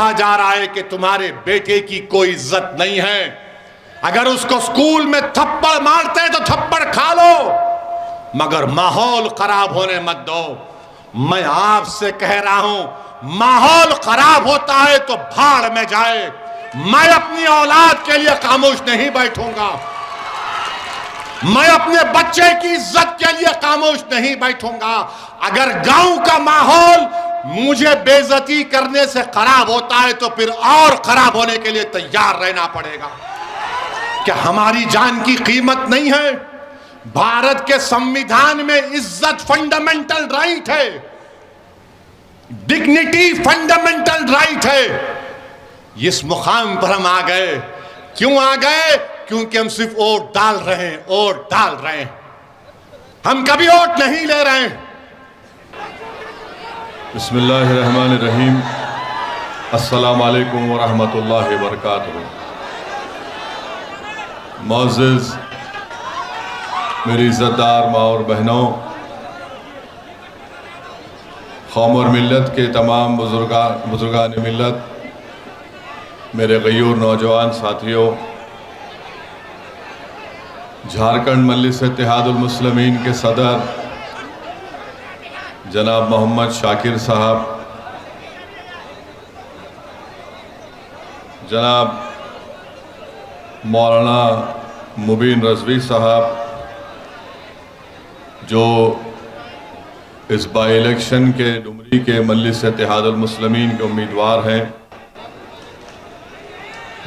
कहा जा रहा है कि तुम्हारे बेटे की कोई इज्जत नहीं है, अगर उसको स्कूल में थप्पड़ मारते हैं तो थप्पड़ खा लो, मगर माहौल खराब होने मत दो। मैं आपसे कह रहा हूं, माहौल खराब होता है तो भाड़ में जाए। मैं अपनी औलाद के लिए खामोश नहीं बैठूंगा, मैं अपने बच्चे की इज्जत के लिए खामोश नहीं बैठूंगा। अगर गांव का माहौल मुझे बेइज्जती करने से खराब होता है तो फिर और खराब होने के लिए तैयार रहना पड़ेगा। क्या हमारी जान की कीमत नहीं है? भारत के संविधान में इज्जत फंडामेंटल राइट है, डिग्निटी फंडामेंटल राइट है। इस मुकाम पर हम आ गए, क्यों आ गए? क्योंकि हम सिर्फ वोट डाल रहे हैं, वोट डाल रहे हैं, हम कभी वोट नहीं ले रहे हैं। बिस्मिल्लाहिर्रहमानिर्रहीम। अस्सलामु अलैकुम व रहमतुल्लाहि व बरकातुहू। मुअज़्ज़िज़ मेरी इज़्ज़तदार माँ और बहनों, कौम और मिल्लत के तमाम बुजुर्गान मिल्लत, मेरे गयूर नौजवान साथियों, झारखंड मजलिस इत्तेहादुल मुस्लिमीन के सदर जनाब मोहम्मद शाकिर साहब, जनाब मौलाना मुबीन रज़वी साहब, जो इस बाई इलेक्शन के डुमरी के मजलिस इत्तेहादुल मुस्लिमीन के उम्मीदवार हैं,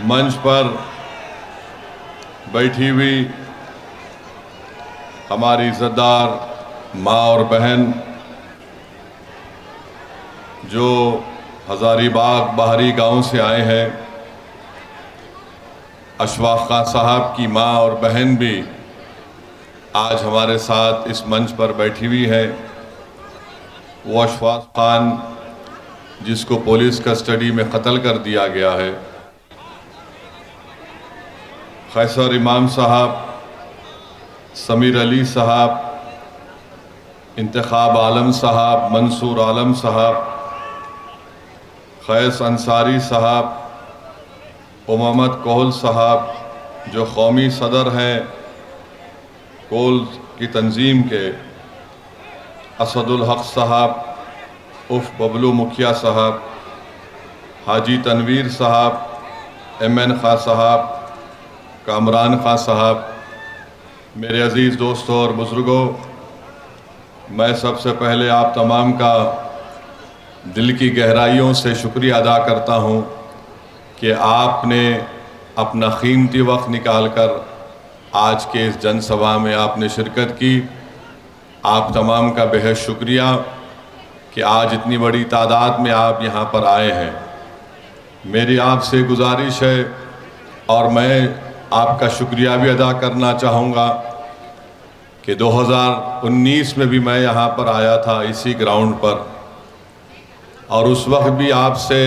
मंच पर बैठी हुई हमारी इज़्ज़तदार माँ और बहन जो हज़ारीबाग बाहरी गांव से आए हैं, अशफाक खान साहब की माँ और बहन भी आज हमारे साथ इस मंच पर बैठी हुई है। वो अशफाक खान जिसको पुलिस कस्टडी में कत्ल कर दिया गया है, खैसर इमाम साहब, समीर अली साहब, इंतखाब आलम साहब, मंसूर आलम साहब, खैस अंसारी साहब, मोहम्मद कोहल साहब जो कौमी सदर हैं कोल की तंजीम के, असदुल हक साहब उफ बबलू मुखिया साहब, हाजी तनवीर साहब, MN खां साहब, कामरान खां साहब, मेरे अज़ीज़ दोस्तों और बुज़ुर्गों, मैं सबसे पहले आप तमाम का दिल की गहराइयों से शुक्रिया अदा करता हूँ कि आपने अपना कीमती वक्त निकाल कर आज के इस जनसभा में आपने शिरकत की। आप तमाम का बेहद शुक्रिया कि आज इतनी बड़ी तादाद में आप यहाँ पर आए हैं। मेरी आपसे गुजारिश है और मैं आपका शुक्रिया भी अदा करना चाहूँगा कि 2019 में भी मैं यहाँ पर आया था इसी ग्राउंड पर, और उस वक्त भी आपसे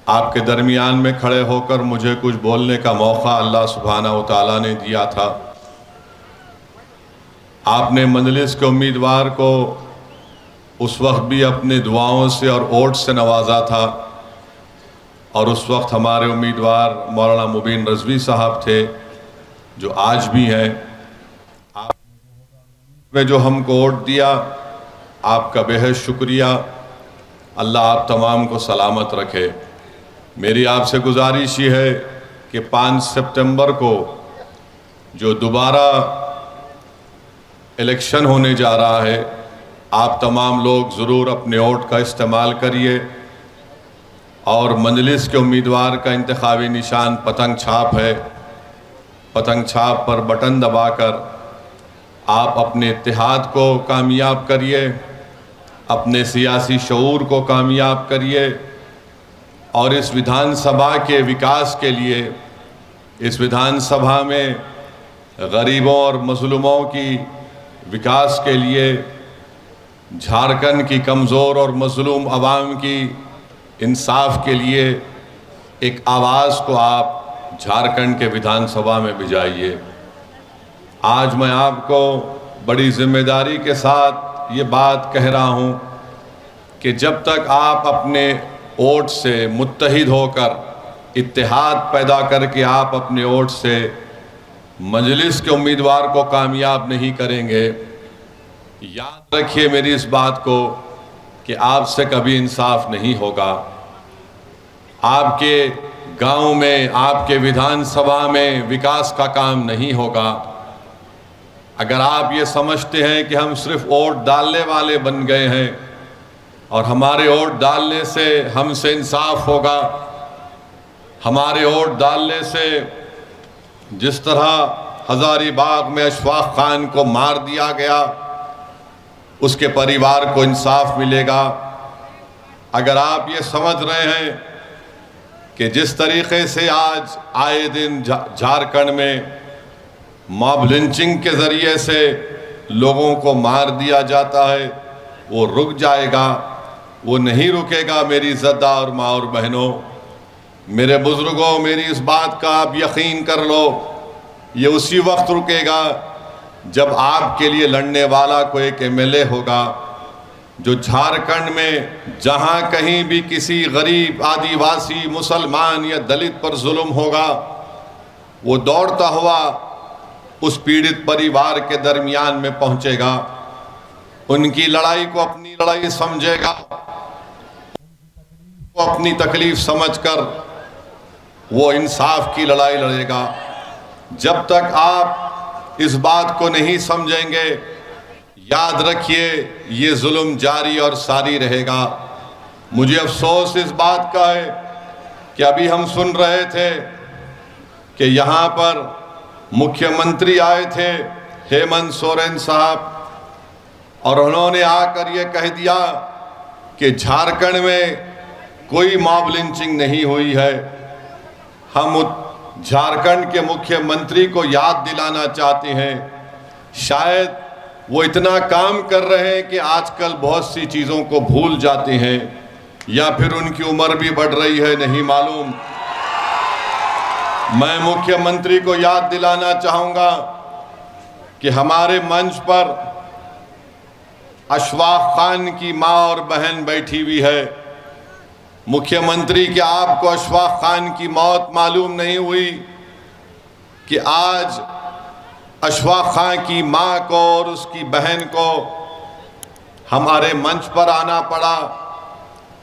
आपके दरमियान में खड़े होकर मुझे कुछ बोलने का मौका अल्लाह सुब्हानहू व तआला ने दिया था। आपने मजलिस के उम्मीदवार को उस वक्त भी अपने दुआओं से और वोट से नवाजा था, और उस वक्त हमारे उम्मीदवार मौलाना मुबीन रज़वी साहब थे जो आज भी हैं। आपने जो हमको वोट दिया, आपका बेहद शुक्रिया। अल्लाह आप तमाम को सलामत रखे। मेरी आपसे गुजारिश ये है कि 5 सितंबर को जो दोबारा इलेक्शन होने जा रहा है, आप तमाम लोग ज़रूर अपने वोट का इस्तेमाल करिए, और मजलिस के उम्मीदवार का इंतखाबी निशान पतंग छाप है। पतंग छाप पर बटन दबाकर आप अपने इत्तेहाद को कामयाब करिए, अपने सियासी शऊर को कामयाब करिए, और इस विधानसभा के विकास के लिए, इस विधानसभा में गरीबों और मज़लूमों की विकास के लिए, झारखंड की कमज़ोर और मज़लूम आवाम की इंसाफ के लिए एक आवाज़ को आप झारखंड के विधानसभा में भिजाइए। आज मैं आपको बड़ी जिम्मेदारी के साथ ये बात कह रहा हूँ कि जब तक आप अपने वोट से मुत्तहिद होकर इत्तेहाद पैदा करके आप अपने वोट से मजलिस के उम्मीदवार को कामयाब नहीं करेंगे, याद रखिए मेरी इस बात को कि आपसे कभी इंसाफ नहीं होगा। आपके गांव में, आपके विधानसभा में विकास का काम नहीं होगा। अगर आप ये समझते हैं कि हम सिर्फ वोट डालने वाले बन गए हैं और हमारे वोट डालने से हमसे इंसाफ होगा, हमारे वोट डालने से जिस तरह हजारीबाग में अशफाक खान को मार दिया गया उसके परिवार को इंसाफ मिलेगा, अगर आप ये समझ रहे हैं कि जिस तरीके से आज आए दिन झारखंड में मॉब लिंचिंग के ज़रिए से लोगों को मार दिया जाता है वो रुक जाएगा, वो नहीं रुकेगा। मेरी इज़्ज़तदार माँ और बहनों, मेरे बुज़ुर्गों, मेरी इस बात का आप यकीन कर लो, ये उसी वक्त रुकेगा जब आपके लिए लड़ने वाला कोई एक एमएलए होगा जो झारखंड में जहाँ कहीं भी किसी गरीब, आदिवासी, मुसलमान या दलित पर जुल्म होगा वो दौड़ता हुआ उस पीड़ित परिवार के दरमियान में पहुंचेगा, उनकी लड़ाई को अपनी लड़ाई समझेगा, वो अपनी तकलीफ समझकर वो इंसाफ की लड़ाई लड़ेगा। जब तक आप इस बात को नहीं समझेंगे, याद रखिए ये जुल्म जारी और सारी रहेगा। मुझे अफसोस इस बात का है कि अभी हम सुन रहे थे कि यहाँ पर मुख्यमंत्री आए थे हेमंत सोरेन साहब और उन्होंने आकर ये कह दिया कि झारखंड में कोई मॉब लिंचिंग नहीं हुई है। हम झारखंड के मुख्यमंत्री को याद दिलाना चाहते हैं, शायद वो इतना काम कर रहे हैं कि आजकल बहुत सी चीज़ों को भूल जाते हैं या फिर उनकी उम्र भी बढ़ रही है, नहीं मालूम। मैं मुख्यमंत्री को याद दिलाना चाहूँगा कि हमारे मंच पर अशफाक खान की माँ और बहन बैठी हुई है। मुख्यमंत्री, क्या आपको अशफाक खान की मौत मालूम नहीं हुई कि आज अशफाक खान की माँ को और उसकी बहन को हमारे मंच पर आना पड़ा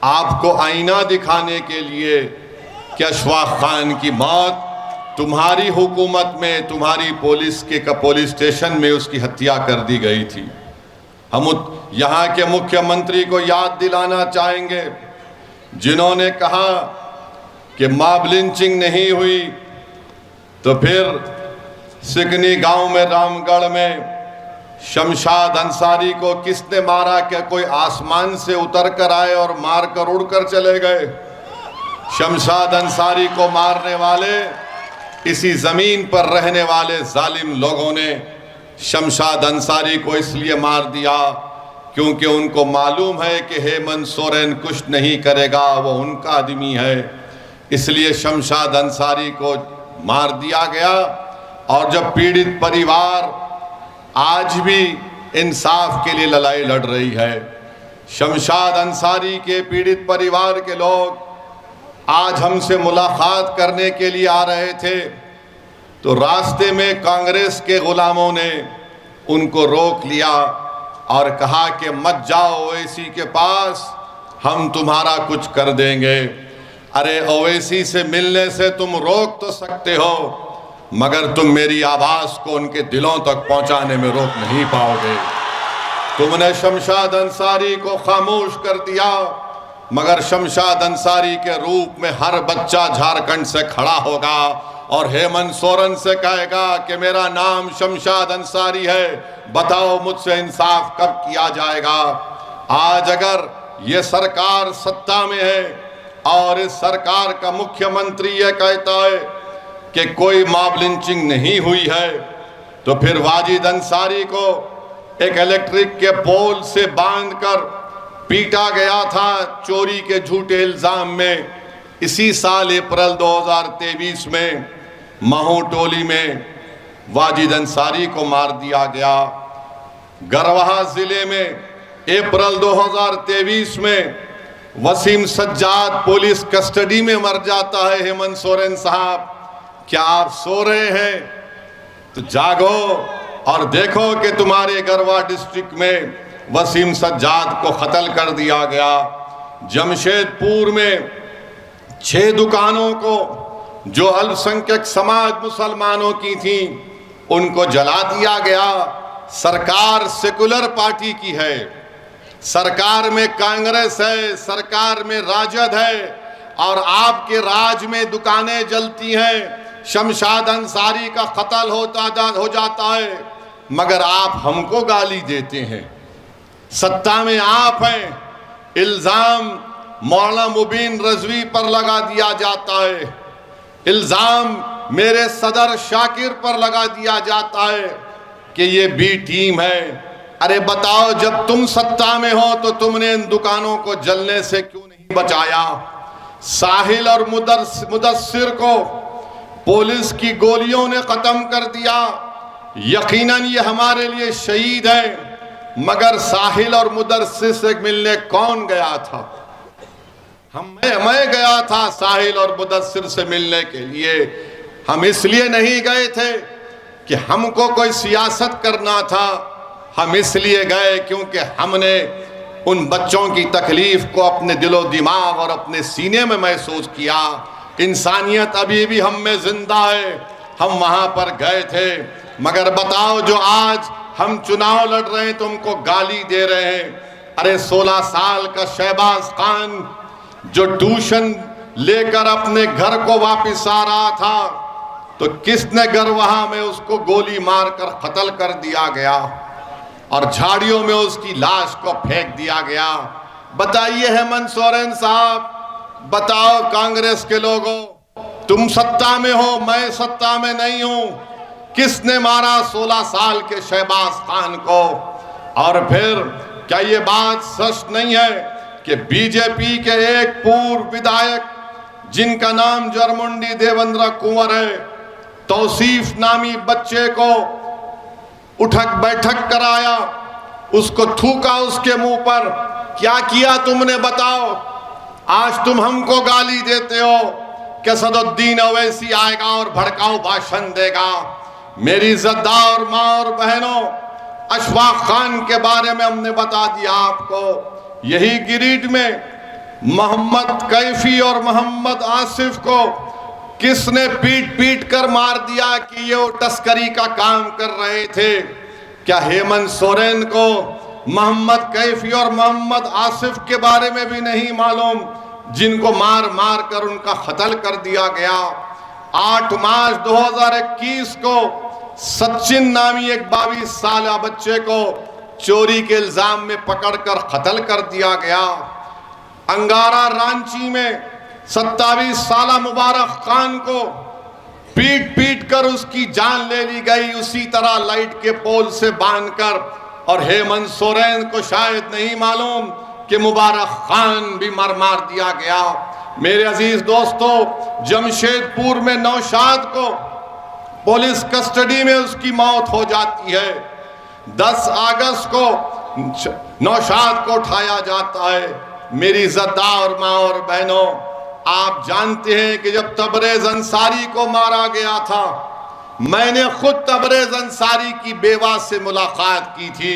आपको आईना दिखाने के लिए कि अशफाक खान की मौत तुम्हारी हुकूमत में, तुम्हारी पुलिस स्टेशन में उसकी हत्या कर दी गई थी। हम यहाँ के मुख्यमंत्री को याद दिलाना चाहेंगे जिन्होंने कहा कि मॉब लिंचिंग नहीं हुई, तो फिर सिकनी गांव में, रामगढ़ में शमशाद अंसारी को किसने मारा? क्या कोई आसमान से उतर कर आए और मार कर उड़ कर चले गए? शमशाद अंसारी को मारने वाले इसी ज़मीन पर रहने वाले जालिम लोगों ने शमशाद अंसारी को इसलिए मार दिया क्योंकि उनको मालूम है कि हेमंत सोरेन कुछ नहीं करेगा, वो उनका आदमी है, इसलिए शमशाद अंसारी को मार दिया गया। और जब पीड़ित परिवार आज भी इंसाफ के लिए लड़ाई लड़ रही है, शमशाद अंसारी के पीड़ित परिवार के लोग आज हमसे मुलाकात करने के लिए आ रहे थे, तो रास्ते में कांग्रेस के गुलामों ने उनको रोक लिया और कहा कि मत जाओ ओवैसी के पास, हम तुम्हारा कुछ कर देंगे। अरे ओवैसी से मिलने से तुम रोक तो सकते हो, मगर तुम मेरी आवाज़ को उनके दिलों तक पहुंचाने में रोक नहीं पाओगे। तुमने शमशाद अंसारी को खामोश कर दिया, मगर शमशाद अंसारी के रूप में हर बच्चा झारखंड से खड़ा होगा और हेमंत सोरेन से कहेगा कि मेरा नाम शमशाद अंसारी है, बताओ मुझसे इंसाफ कब किया जाएगा। आज अगर ये सरकार सत्ता में है और इस सरकार का मुख्यमंत्री ये कहता है कि कोई मॉब लिंचिंग नहीं हुई है, तो फिर वाजिद अंसारी को एक इलेक्ट्रिक के पोल से बांधकर पीटा गया था चोरी के झूठे इल्जाम में। इसी साल अप्रैल 2023 में महू टोली में वाजिद अंसारी को मार दिया गया। गरवाहा जिले में अप्रैल 2023 में वसीम सज्जाद पुलिस कस्टडी में मर जाता है। हेमंत सोरेन साहब, क्या आप सो रहे हैं? तो जागो और देखो कि तुम्हारे गरवा डिस्ट्रिक्ट में वसीम सज्जाद को कत्ल कर दिया गया। जमशेदपुर में 6 दुकानों को जो अल्पसंख्यक समाज मुसलमानों की थी उनको जला दिया गया। सरकार सेकुलर पार्टी की है, सरकार में कांग्रेस है, सरकार में राजद है और आपके राज में दुकानें जलती हैं। शमशाद अंसारी का कत्ल हो जाता है, मगर आप हमको गाली देते हैं। सत्ता में आप हैं, इल्जाम मौलाना मुबीन रजवी पर लगा दिया जाता है, इल्जाम मेरे सदर शाकिर पर लगा दिया जाता है कि ये बी टीम है। अरे बताओ, जब तुम सत्ता में हो तो तुमने इन दुकानों को जलने से क्यों नहीं बचाया? साहिल और मुदस्सिर को पुलिस की गोलियों ने खत्म कर दिया। यकीनन ये हमारे लिए शहीद है, मगर साहिल और मुदस्सिर से मिलने कौन गया था? मैं गया था साहिल और मुदस्सिर से मिलने के लिए। हम इसलिए नहीं गए थे कि हमको कोई सियासत करना था, हम इसलिए गए क्योंकि हमने उन बच्चों की तकलीफ को अपने दिलो दिमाग और अपने सीने में महसूस किया। इंसानियत अभी भी हम में जिंदा है, हम वहां पर गए थे। मगर बताओ, जो आज हम चुनाव लड़ रहे हैं तो हमको गाली दे रहे हैं। अरे 16 साल का शहबाज खान जो ट्यूशन लेकर अपने घर को वापस आ रहा था, तो किसने गरवाहा में उसको गोली मारकर कत्ल कर दिया गया और झाड़ियों में उसकी लाश को फेंक दिया गया। बताइए हेमंत सोरेन साहब, बताओ कांग्रेस के लोगों, तुम सत्ता में हो, मैं सत्ता में नहीं हूं, किसने मारा 16 साल के शहबाज खान को? और फिर क्या ये बात सच नहीं है कि बीजेपी के एक पूर्व विधायक जिनका नाम जरमुंडी देवेंद्र कुंवर है, तौसीफ नामी बच्चे को उठक बैठक कराया, उसको थूका उसके मुंह पर? क्या किया तुमने बताओ? आज तुम हमको गाली देते हो कि सदुद्दीन ओवैसी आएगा और भड़काऊ भाषण देगा। मेरी इज्जतदार माँ और बहनों, अशफाक खान के बारे में हमने बता दिया आपको। यही गिरिडीह में मोहम्मद कैफी और मोहम्मद आसिफ को किसने पीट पीट कर मार दिया कि ये तस्करी का काम कर रहे थे? क्या हेमंत सोरेन को मोहम्मद कैफी और मोहम्मद आसिफ के बारे में भी नहीं मालूम, जिनको मार मार कर उनका कत्ल कर दिया गया? 8 मार्च 2021 को सचिन नामी एक 22 साल बच्चे को चोरी के इल्जाम में पकड़कर कत्ल कर दिया गया। अंगारा रांची में 27 साल मुबारक खान को पीट पीट कर उसकी जान ले ली गई, उसी तरह लाइट के पोल से बांधकर। और हेमंत सोरेन को शायद नहीं मालूम कि मुबारक खान भी मार दिया गया। मेरे अजीज दोस्तों, जमशेदपुर में नौशाद को पुलिस कस्टडी में उसकी मौत हो जाती है। 10 अगस्त को नौशाद को उठाया जाता है। मेरी इज्जतदार माँ और बहनों, आप जानते हैं कि जब तबरेज अंसारी को मारा गया था, मैंने खुद तबरेज अंसारी की बेवा से मुलाकात की थी।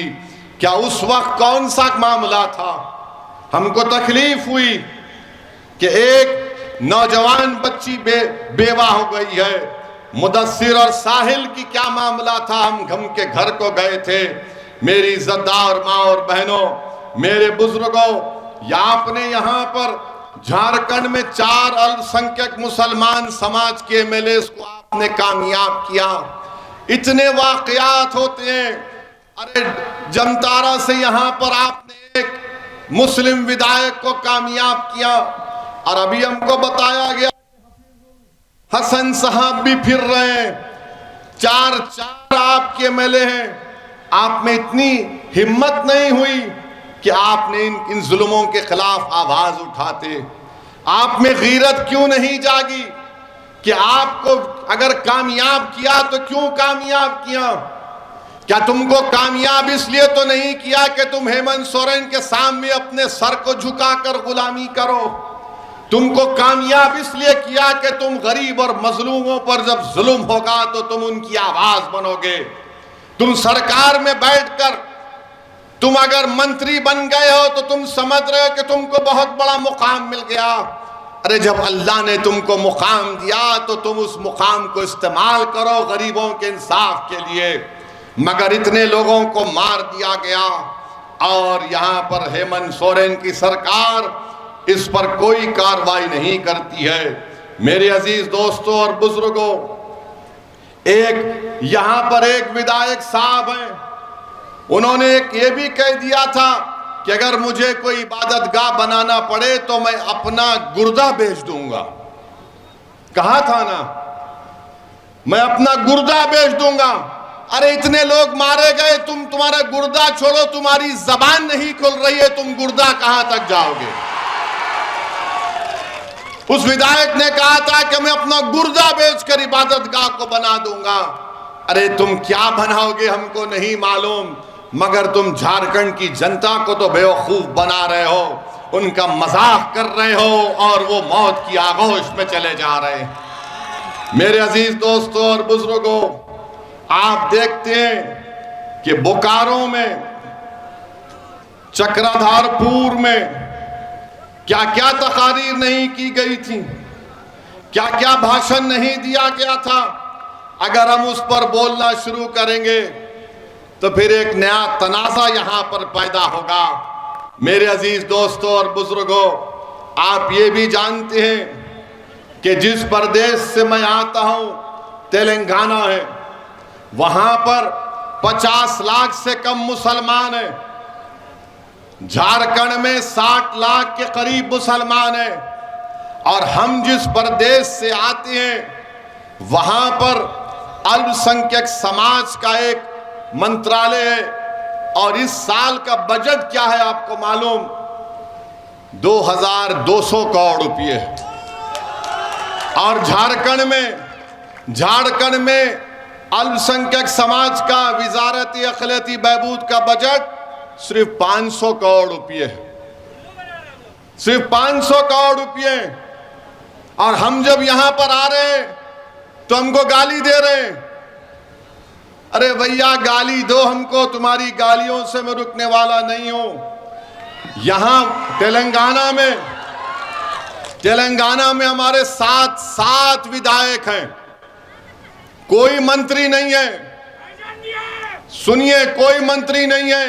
क्या उस वक्त कौन सा मामला था? हमको तकलीफ हुई कि एक नौजवान बच्ची बेवा हो गई है। मुदस्सिर और साहिल की क्या मामला था? हम के घर को गए थे। मेरी इज्जतदार माँ और बहनों, मेरे बुजुर्गों, आपने यहाँ पर झारखंड में 4 अल्पसंख्यक मुसलमान समाज के एमएलए को आपने कामयाब किया। इतने वाकयात होते हैं। अरे जमतारा से यहाँ पर आपने एक मुस्लिम विधायक को कामयाब किया और अभी हमको बताया गया हसन साहब भी फिर रहे हैं। 4 आपके एमएलए हैं। आप में इतनी हिम्मत नहीं हुई कि आपने इन जुल्मों के खिलाफ आवाज उठाते? आप में गीरत क्यों नहीं जागी कि आपको अगर कामयाब किया तो क्यों कामयाब किया? क्या तुमको कामयाब इसलिए तो नहीं किया कि तुम हेमंत सोरेन के सामने अपने सर को झुकाकर गुलामी करो? तुमको कामयाब इसलिए किया कि तुम गरीब और मजलूमों पर जब जुल्म होगा तो तुम उनकी आवाज बनोगे। तुम सरकार में बैठकर तुम अगर मंत्री बन गए हो तो तुम समझ रहे हो कि तुमको बहुत बड़ा मुकाम मिल गया। अरे जब अल्लाह ने तुमको मुकाम दिया तो तुम उस मुकाम को इस्तेमाल करो गरीबों के इंसाफ के लिए। मगर इतने लोगों को मार दिया गया और यहाँ पर हेमंत सोरेन की सरकार इस पर कोई कार्रवाई नहीं करती है। मेरे अजीज दोस्तों और बुजुर्गों, एक यहाँ पर एक विधायक साहब हैं, उन्होंने एक ये भी कह दिया था कि अगर मुझे कोई इबादतगाह बनाना पड़े तो मैं अपना गुर्दा बेच दूंगा। कहा था ना, मैं अपना गुर्दा बेच दूंगा। अरे इतने लोग मारे गए, तुम्हारा गुर्दा छोड़ो, तुम्हारी जबान नहीं खुल रही है, तुम गुर्दा कहां तक जाओगे? उस विधायक ने कहा था कि मैं अपना गुर्दा बेचकर इबादतगाह को बना दूंगा। अरे तुम क्या बनाओगे हमको नहीं मालूम, मगर तुम झारखंड की जनता को तो बेवकूफ बना रहे हो, उनका मजाक कर रहे हो और वो मौत की आगोश में चले जा रहे हैं। मेरे अजीज दोस्तों और बुजुर्गों, आप देखते हैं कि बोकारो में, चक्रधरपुर में क्या क्या तकारीर नहीं की गई थी, क्या क्या भाषण नहीं दिया गया था। अगर हम उस पर बोलना शुरू करेंगे तो फिर एक नया तनाज़ा यहां पर पैदा होगा। मेरे अजीज दोस्तों और बुजुर्गों, आप ये भी जानते हैं कि जिस प्रदेश से मैं आता हूं, तेलंगाना है, वहां पर 50 लाख से कम मुसलमान हैं। झारखंड में 60 लाख के करीब मुसलमान हैं। और हम जिस प्रदेश से आते हैं वहां पर अल्पसंख्यक समाज का एक मंत्रालय है और इस साल का बजट क्या है आपको मालूम? 2200 करोड़ रुपये। और झारखंड में अल्पसंख्यक समाज का विजारती अखिलती बहबूद का बजट सिर्फ 500 करोड़ रुपये, सिर्फ 500 करोड़ रुपये। और हम जब यहां पर आ रहे हैं तो हमको गाली दे रहे हैं। अरे भैया गाली दो हमको, तुम्हारी गालियों से मैं रुकने वाला नहीं हूं। यहां तेलंगाना में हमारे 7 विधायक हैं, कोई मंत्री नहीं है। सुनिए, कोई मंत्री नहीं है,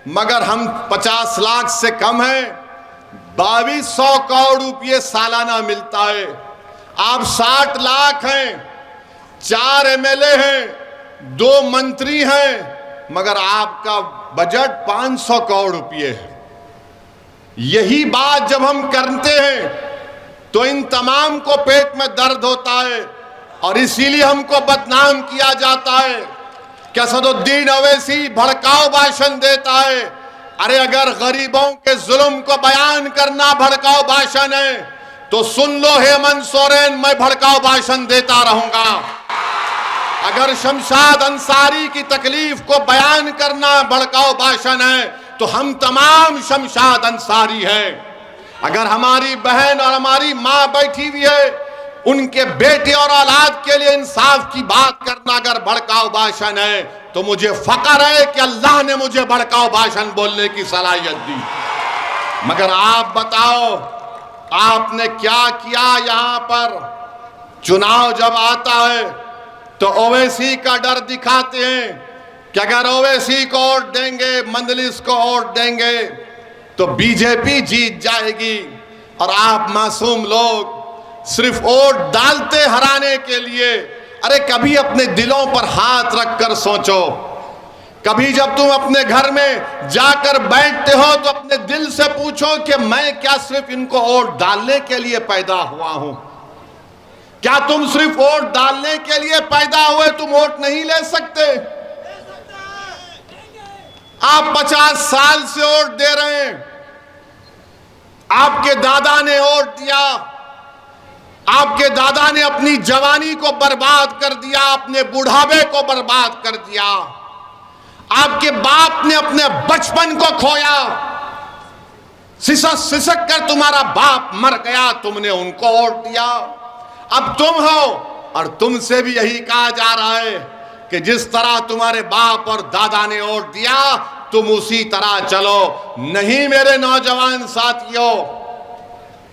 मगर हम 50 लाख से कम हैं। 2200 करोड़ रुपये सालाना मिलता है। आप 60 लाख हैं, 4 एमएलए हैं, 2 मंत्री हैं, मगर आपका बजट 500 करोड़ रुपये है। यही बात जब हम करते हैं तो इन तमाम को पेट में दर्द होता है और इसीलिए हमको बदनाम किया जाता है कि असदुद्दीन ओवैसी भड़काऊ भाषण देता है। अरे अगर गरीबों के जुल्म को बयान करना भड़काऊ भाषण है तो सुन लो हेमंत सोरेन, मैं भड़काऊ भाषण देता रहूंगा। अगर शमशाद अंसारी की तकलीफ को बयान करना भड़काऊ भाषण है तो हम तमाम शमशाद अंसारी हैं। अगर हमारी बहन और हमारी माँ बैठी हुई है, उनके बेटे और औलाद के लिए इंसाफ की बात करना अगर भड़काऊ भाषण है तो मुझे फक्र है कि अल्लाह ने मुझे भड़काऊ भाषण बोलने की सलाहियत दी। मगर आप बताओ, आपने क्या किया? यहां पर चुनाव जब आता है तो ओवैसी का डर दिखाते हैं कि अगर ओवैसी को वोट देंगे, मंदलिस को वोट देंगे तो बीजेपी जीत जाएगी। और आप मासूम लोग सिर्फ वोट डालते हराने के लिए। अरे कभी अपने दिलों पर हाथ रखकर सोचो। कभी जब तुम अपने घर में जाकर बैठते हो तो अपने दिल से पूछो कि मैं क्या सिर्फ इनको वोट डालने के लिए पैदा हुआ हूं? क्या तुम सिर्फ वोट डालने के लिए पैदा हुए? तुम वोट नहीं ले सकते। आप 50 साल से वोट दे रहे हैं। आपके दादा ने वोट दिया, आपके दादा ने अपनी जवानी को बर्बाद कर दिया, अपने बुढ़ापे को बर्बाद कर दिया। आपके बाप ने अपने बचपन को खोया, सिसक सिसक कर तुम्हारा बाप मर गया, तुमने उनको वोट दिया। अब तुम हो और तुमसे भी यही कहा जा रहा है कि जिस तरह तुम्हारे बाप और दादा ने वोट दिया तुम उसी तरह चलो। नहीं मेरे नौजवान साथियों,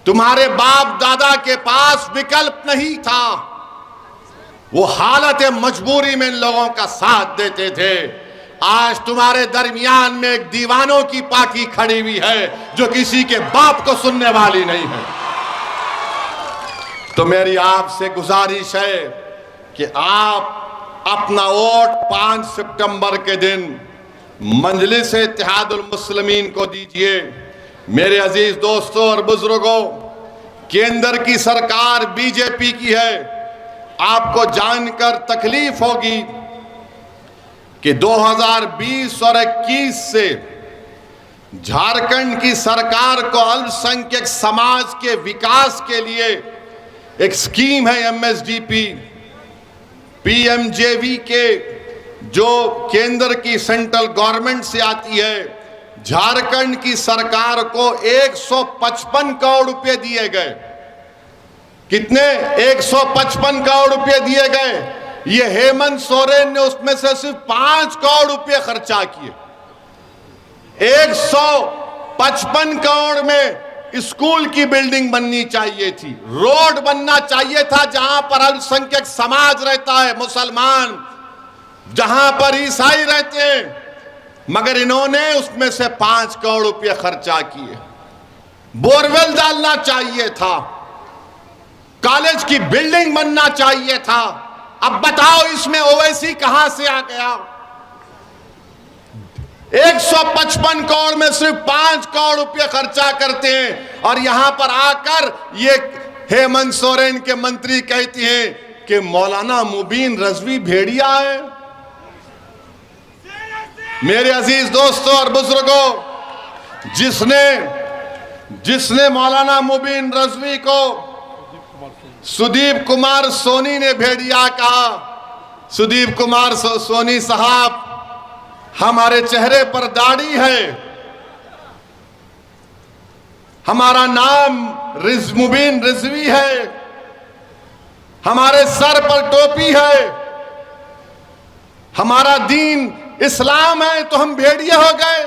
तुम्हारे बाप दादा के पास विकल्प नहीं था, वो हालत मजबूरी में इन लोगों का साथ देते थे। आज तुम्हारे दरमियान में एक दीवानों की पार्टी खड़ी हुई है जो किसी के बाप को सुनने वाली नहीं है। तो मेरी आपसे गुजारिश है कि आप अपना वोट 5 सितंबर के दिन मजलिस इत्तेहादुल मुस्लिमीन को दीजिए। मेरे अजीज दोस्तों और बुजुर्गों, केंद्र की सरकार बीजेपी की है। आपको जानकर तकलीफ होगी कि 2020 और 21 से झारखंड की सरकार को अल्पसंख्यक समाज के विकास के लिए एक स्कीम है MSDP PMJV के, जो केंद्र की सेंट्रल गवर्नमेंट से आती है। झारखंड की सरकार को 155 करोड़ रुपए दिए गए। कितने? 155 करोड़ रुपए दिए गए। ये हेमंत सोरेन ने उसमें से सिर्फ 5 करोड़ रुपए खर्चा किए। 155 करोड़ में स्कूल की बिल्डिंग बननी चाहिए थी, रोड बनना चाहिए था जहां पर अल्पसंख्यक समाज रहता है, मुसलमान, जहां पर ईसाई रहते हैं, मगर इन्होंने उसमें से 5 करोड़ रुपए खर्चा किए। बोरवेल डालना चाहिए था, कॉलेज की बिल्डिंग बनना चाहिए था। अब बताओ इसमें ओवैसी कहां से आ गया? 155 करोड़ में सिर्फ 5 करोड़ रुपए खर्चा करते हैं और यहां पर आकर ये हेमंत सोरेन के मंत्री कहती हैं कि मौलाना मुबीन रजवी भेड़िया है। मेरे अजीज दोस्तों और बुजुर्गों, जिसने मौलाना मुबीन रजवी को सुदीप कुमार सोनी ने भेड़िया कहा, सुदीप कुमार सोनी साहब, हमारे चेहरे पर दाढ़ी है, हमारा नाम मुबीन रिजवी है, हमारे सर पर टोपी है, हमारा दीन इस्लाम है, तो हम भेड़िए हो गए।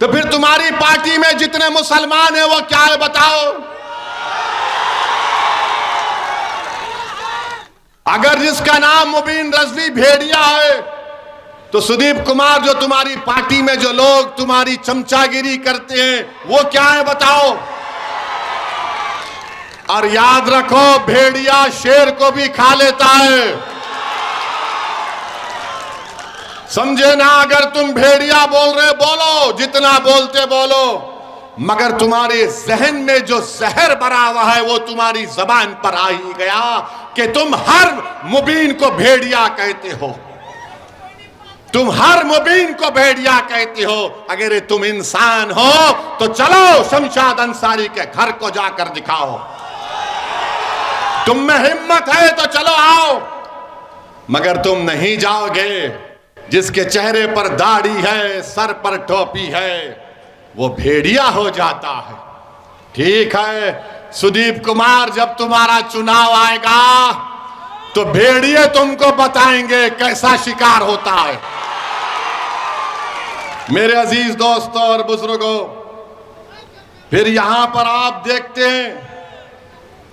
तो फिर तुम्हारी पार्टी में जितने मुसलमान हैं वो क्या है बताओ? अगर जिसका नाम मुबीन रजवी भेड़िया है तो सुदीप कुमार, जो तुम्हारी पार्टी में जो लोग तुम्हारी चमचागिरी करते हैं वो क्या है बताओ? और याद रखो, भेड़िया शेर को भी खा लेता है, समझे ना? अगर तुम भेड़िया बोल रहे बोलो, जितना बोलते बोलो, मगर तुम्हारे जहन में जो जहर भरा हुआ है वो तुम्हारी जबान पर आ ही गया कि तुम हर मुबीन को भेड़िया कहते हो, तुम हर मुबीन को भेड़िया कहते हो। अगर तुम इंसान हो तो चलो शमशाद अंसारी के घर को जाकर दिखाओ, तुम में हिम्मत है तो चलो आओ, मगर तुम नहीं जाओगे। जिसके चेहरे पर दाढ़ी है, सर पर टोपी है, वो भेड़िया हो जाता है। ठीक है सुदीप कुमार, जब तुम्हारा चुनाव आएगा तो भेड़िए तुमको बताएंगे कैसा शिकार होता है। मेरे अजीज दोस्तों और बुजुर्गों, फिर यहां पर आप देखते हैं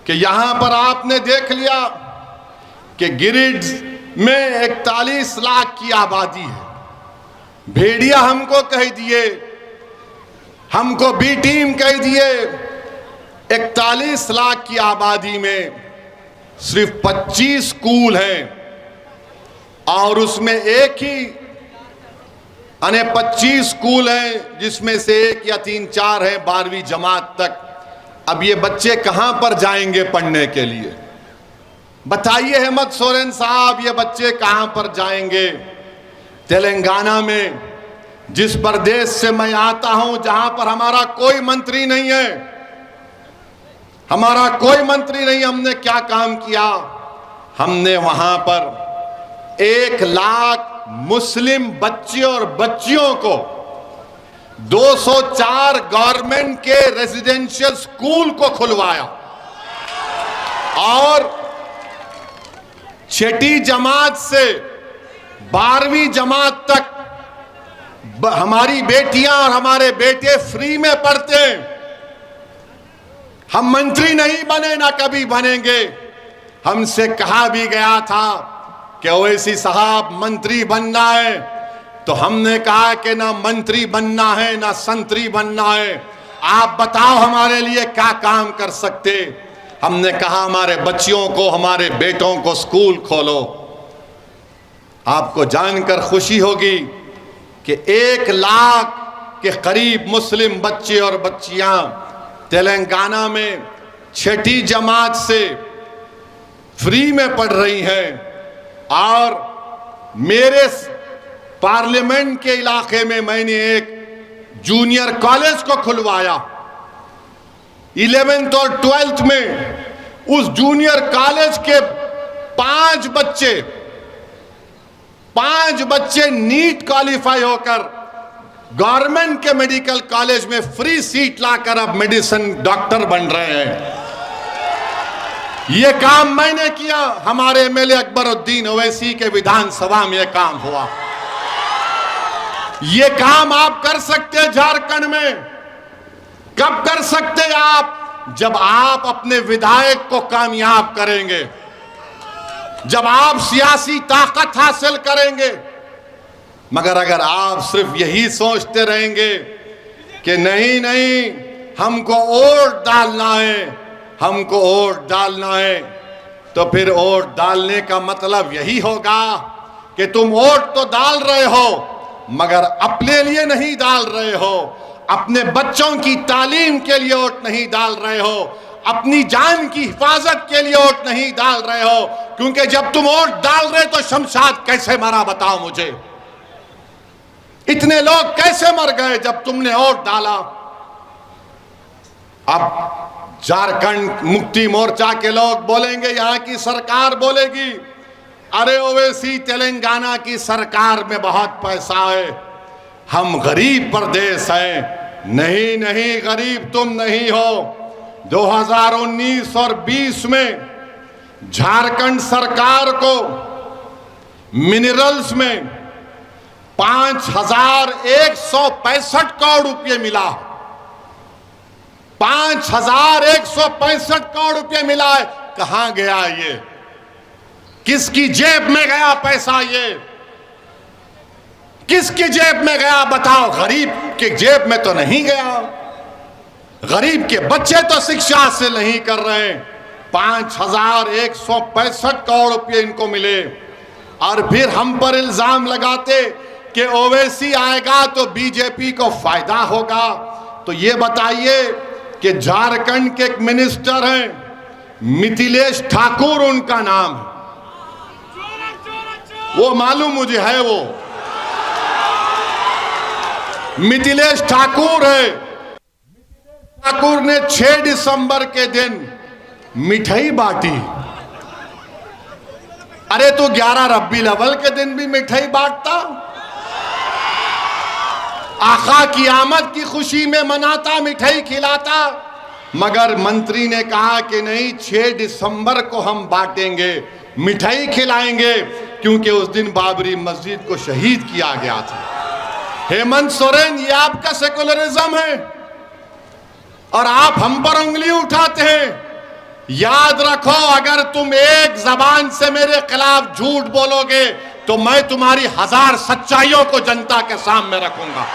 कि यहां पर आपने देख लिया कि गिरिडीह में 41 लाख की आबादी है। भेड़िया हमको कह दिए, हमको बी टीम कह दिए। 41 लाख की आबादी में सिर्फ 25 स्कूल हैं और उसमें एक ही 25 स्कूल हैं जिसमें से 1 या 3-4 हैं 12वीं जमात तक। अब ये बच्चे कहां पर जाएंगे पढ़ने के लिए? बताइए हेमंत सोरेन साहब, ये बच्चे कहां पर जाएंगे? तेलंगाना में, जिस प्रदेश से मैं आता हूं, जहां पर हमारा कोई मंत्री नहीं है, हमारा कोई मंत्री नहीं, हमने क्या काम किया? हमने वहां पर 1 लाख मुस्लिम बच्चे और बच्चियों को 204 गवर्नमेंट के रेजिडेंशियल स्कूल को खुलवाया और 6ठी जमात से 12वीं जमात तक हमारी बेटियां और हमारे बेटे फ्री में पढ़ते हैं। हम मंत्री नहीं बने, ना कभी बनेंगे। हमसे कहा भी गया था कि ओवैसी साहब मंत्री बनना है, तो हमने कहा कि ना मंत्री बनना है ना संतरी बनना है, आप बताओ हमारे लिए क्या काम कर सकते। हमने कहा हमारे बच्चियों को, हमारे बेटों को स्कूल खोलो। आपको जानकर खुशी होगी कि 1 लाख के करीब मुस्लिम बच्चे और बच्चियां तेलंगाना में 6ठी जमात से फ्री में पढ़ रही हैं। और मेरे पार्लियामेंट के इलाके में मैंने एक जूनियर कॉलेज को खुलवाया। 11th और 12th में उस जूनियर कॉलेज के 5 बच्चे नीट क्वालिफाई होकर गवर्नमेंट के मेडिकल कॉलेज में फ्री सीट लाकर अब मेडिसिन डॉक्टर बन रहे हैं। यह काम मैंने किया, हमारे एमएलए अकबरुद्दीन ओवैसी के विधानसभा में यह काम हुआ। यह काम आप कर सकते हैं झारखंड में। कब कर सकते आप? जब आप अपने विधायक को कामयाब करेंगे, जब आप सियासी ताकत हासिल करेंगे। मगर अगर आप सिर्फ यही सोचते रहेंगे कि नहीं नहीं हमको वोट डालना है, हमको वोट डालना है, तो फिर वोट डालने का मतलब यही होगा कि तुम वोट तो डाल रहे हो मगर अपने लिए नहीं डाल रहे हो, अपने बच्चों की तालीम के लिए वोट नहीं डाल रहे हो, अपनी जान की हिफाजत के लिए वोट नहीं डाल रहे हो। क्योंकि जब तुम वोट डाल रहे तो शमशाद कैसे मरा बताओ मुझे? इतने लोग कैसे मर गए जब तुमने वोट डाला? अब झारखंड मुक्ति मोर्चा के लोग बोलेंगे, यहां की सरकार बोलेगी अरे ओवैसी तेलंगाना की सरकार में बहुत पैसा है, हम गरीब प्रदेश हैं। नहीं नहीं, गरीब तुम नहीं हो। 2019 और 20 में झारखंड सरकार को मिनरल्स में 5,165 करोड़ रुपए मिला। 5,165 करोड़ रुपए मिला है। कहां गया ये? किसकी जेब में गया पैसा? ये किसकी जेब में गया बताओ? गरीब के जेब में तो नहीं गया। गरीब के बच्चे तो शिक्षा हासिल नहीं कर रहे। 5,165 करोड़ रुपए इनको मिले। और फिर हम पर इल्जाम लगाते कि ओवैसी आएगा तो बीजेपी को फायदा होगा। तो ये बताइए कि झारखंड के एक मिनिस्टर हैं मिथिलेश ठाकुर, उनका नाम है, वो मालूम मुझे है, वो मिथिलेश ठाकुर है। ठाकुर ने 6 दिसंबर के दिन मिठाई बांटी। अरे तो 11 रब्बीउल अव्वल के दिन भी मिठाई बांटता, आका की आमद की खुशी में मनाता, मिठाई खिलाता। मगर मंत्री ने कहा कि नहीं, 6 दिसंबर को हम बांटेंगे, मिठाई खिलाएंगे, क्योंकि उस दिन बाबरी मस्जिद को शहीद किया गया था। हेमंत सोरेन, ये आपका सेकुलरिज्म है और आप हम पर उंगली उठाते हैं। याद रखो, अगर तुम एक जबान से मेरे खिलाफ झूठ बोलोगे तो मैं तुम्हारी 1000 सच्चाइयों को जनता के सामने रखूंगा।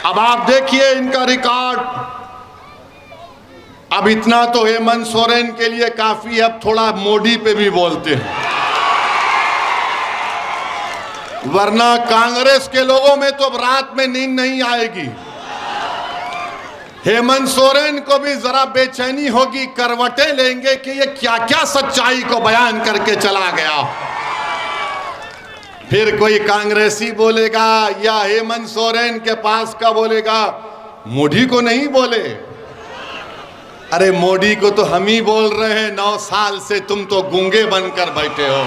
अब आप देखिए इनका रिकॉर्ड। अब इतना तो हेमंत सोरेन के लिए काफी है, अब थोड़ा मोदी पे भी बोलते हैं, वरना कांग्रेस के लोगों में तो अब रात में नींद नहीं आएगी। हेमंत सोरेन को भी जरा बेचैनी होगी, करवटें लेंगे कि ये क्या क्या सच्चाई को बयान करके चला गया। फिर कोई कांग्रेसी बोलेगा या हेमंत सोरेन के पास का बोलेगा, मोदी को नहीं बोले, अरे मोदी को तो हम ही बोल रहे हैं, 9 साल से तुम तो गूंगे बनकर बैठे हो।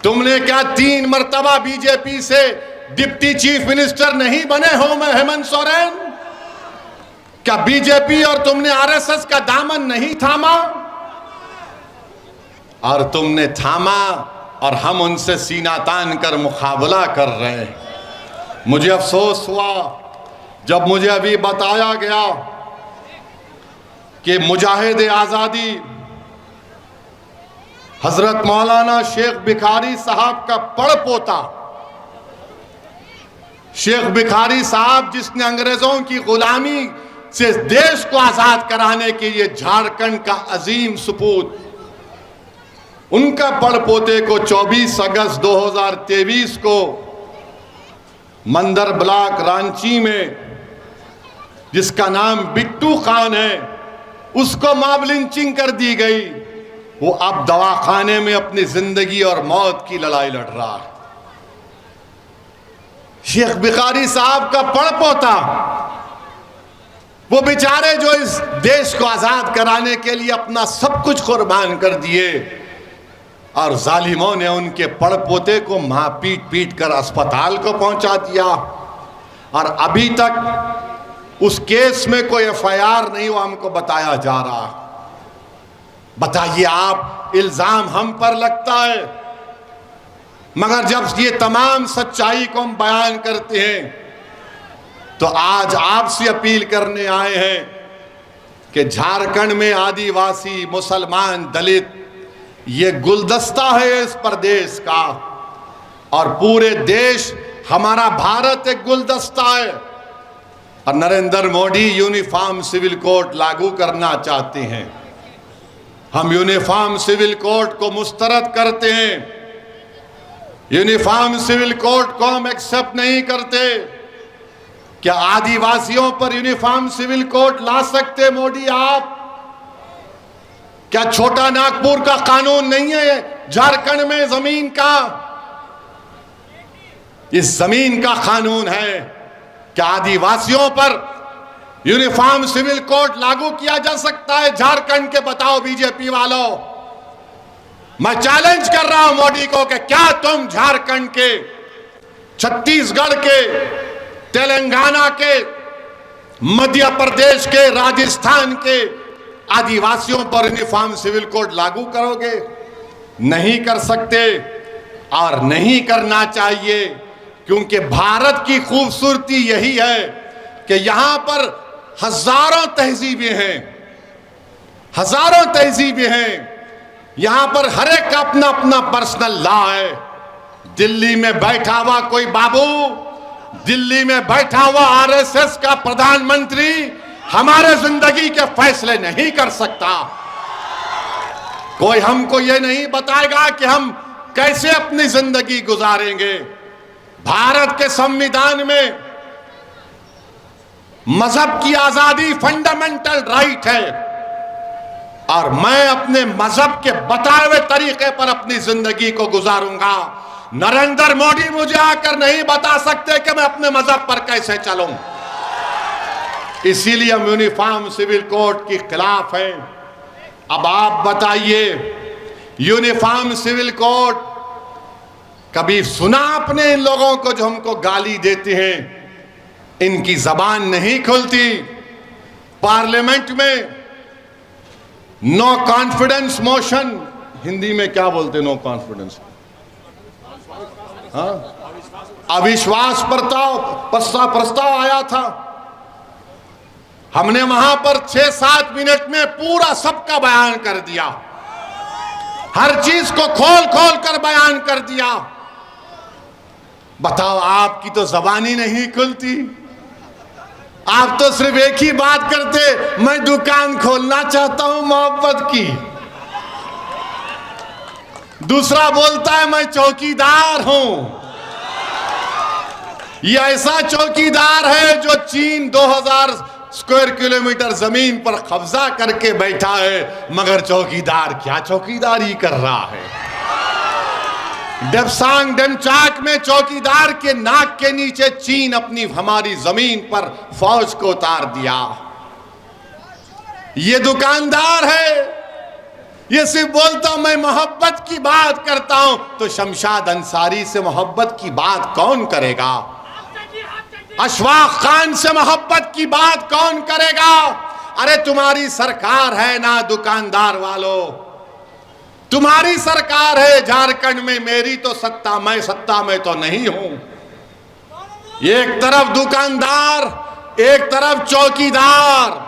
तुमने क्या 3 मर्तबा बीजेपी से डिप्टी चीफ मिनिस्टर नहीं बने हो हेमंत सोरेन? क्या बीजेपी और तुमने आरएसएस का दामन नहीं थामा? और तुमने थामा और हम उनसे सीना तान कर मुकाबला कर रहे हैं। मुझे अफसोस हुआ जब मुझे अभी बताया गया कि मुजाहिद आज़ादी हजरत मौलाना शेख भिखारी साहब का पड़पोता, शेख भिखारी साहब जिसने अंग्रेजों की गुलामी से देश को आजाद कराने के लिए झारखंड का अजीम सपूत, उनका पड़पोते को 24 अगस्त 2023 को मंदर ब्लॉक रांची में, जिसका नाम बिट्टू खान है, उसको मॉब लिंचिंग कर दी गई। वो अब दवाखाने में अपनी जिंदगी और मौत की लड़ाई लड़ रहा है। शेख भिखारी साहब का पड़पोता, वो बेचारे जो इस देश को आजाद कराने के लिए अपना सब कुछ कुर्बान कर दिए, और जालिमों ने उनके पड़पोते को मां पीट पीट कर अस्पताल को पहुंचा दिया, और अभी तक उस केस में कोई एफआईआर नहीं हुआ, हमको बताया जा रहा। बताइए आप, इल्जाम हम पर लगता है, मगर जब ये तमाम सच्चाई को हम बयान करते हैं तो आज आपसे अपील करने आए हैं कि झारखंड में आदिवासी, मुसलमान, दलित, ये गुलदस्ता है इस प्रदेश का, और पूरे देश, हमारा भारत एक गुलदस्ता है। और Narendra Modi uniform civil code लागू करना चाहते हैं। हम यूनिफॉर्म सिविल कोड को मुस्तरद करते हैं। यूनिफॉर्म सिविल कोड को हम एक्सेप्ट नहीं करते। क्या आदिवासियों पर यूनिफॉर्म सिविल कोड ला सकते मोदी आप? क्या छोटा नागपुर का कानून नहीं है झारखंड में जमीन का? इस जमीन का कानून है। क्या आदिवासियों पर यूनिफॉर्म सिविल कोड लागू किया जा सकता है झारखंड के? बताओ बीजेपी वालों, मैं चैलेंज कर रहा हूं मोदी को कि क्या तुम झारखंड के, छत्तीसगढ़ के, तेलंगाना के, मध्य प्रदेश के, राजस्थान के आदिवासियों पर यूनिफॉर्म सिविल कोड लागू करोगे? नहीं कर सकते और नहीं करना चाहिए, क्योंकि भारत की खूबसूरती यही है कि यहां पर हजारों तहजीबें हैं, हजारों तहजीबें हैं। यहां पर हर एक का अपना अपना पर्सनल लॉ है। दिल्ली में बैठा हुआ कोई बाबू, दिल्ली में बैठा हुआ आरएसएस का प्रधानमंत्री हमारे जिंदगी के फैसले नहीं कर सकता। कोई हमको ये नहीं बताएगा कि हम कैसे अपनी जिंदगी गुजारेंगे। भारत के संविधान में मजहब की आजादी फंडामेंटल राइट है, और मैं अपने मजहब के बताए हुए तरीके पर अपनी जिंदगी को गुजारूंगा। नरेंद्र मोदी मुझे आकर नहीं बता सकते कि मैं अपने मजहब पर कैसे चलूं। इसीलिए हम यूनिफॉर्म सिविल कोड के खिलाफ हैं। अब आप बताइए, यूनिफॉर्म सिविल कोड कभी सुना आपने इन लोगों को जो हमको गाली देते हैं? इनकी जबान नहीं खुलती। पार्लियामेंट में नो कॉन्फिडेंस मोशन, हिंदी में क्या बोलते? नो कॉन्फिडेंस, हाँ, अविश्वास प्रस्ताव आया था। हमने वहां पर 6-7 मिनट में पूरा सबका बयान कर दिया, हर चीज को खोल खोल कर बयान कर दिया। बताओ, आपकी तो जबान ही नहीं खुलती। आप तो सिर्फ एक ही बात करते, मैं दुकान खोलना चाहता हूं मोहब्बत की। दूसरा बोलता है मैं चौकीदार हूं। यह ऐसा चौकीदार है जो चीन 2000 स्क्वायर किलोमीटर जमीन पर कब्जा करके बैठा है, मगर चौकीदार क्या चौकीदारी कर रहा है। डेप्सांग डेमचाक में चौकीदार के नाक के नीचे चीन अपनी हमारी जमीन पर फौज को उतार दिया। ये दुकानदार है, ये सिर्फ बोलता मैं मोहब्बत की बात करता हूं, तो शमशाद अंसारी से मोहब्बत की बात कौन करेगा? अशफाक खान से मोहब्बत की बात कौन करेगा? अरे तुम्हारी सरकार है ना दुकानदार वालों, तुम्हारी सरकार है झारखंड में, मेरी तो सत्ता में तो नहीं हूं। एक तरफ दुकानदार, एक तरफ चौकीदार।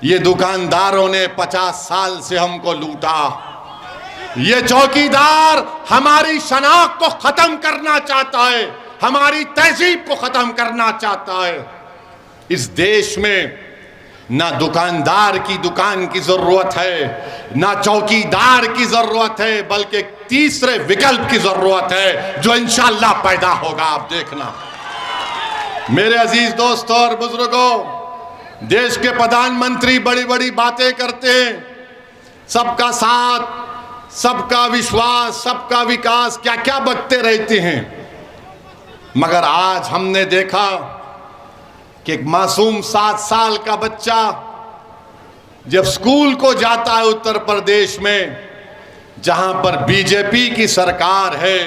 ये दुकानदारों ने 50 साल से हमको लूटा, ये चौकीदार हमारी शनाख्त को खत्म करना चाहता है, हमारी तहजीब को खत्म करना चाहता है। इस देश में ना दुकानदार की दुकान की जरूरत है, ना चौकीदार की जरूरत है, बल्कि तीसरे विकल्प की जरूरत है जो इंशाअल्लाह पैदा होगा। आप देखना मेरे अजीज दोस्तों और बुजुर्गों, देश के प्रधानमंत्री बड़ी बड़ी बातें करते हैं, सबका साथ, सबका विश्वास, सबका विकास, क्या क्या बकते रहते हैं। मगर आज हमने देखा कि एक मासूम 7 साल का बच्चा जब स्कूल को जाता है उत्तर प्रदेश में, जहां पर बीजेपी की सरकार है,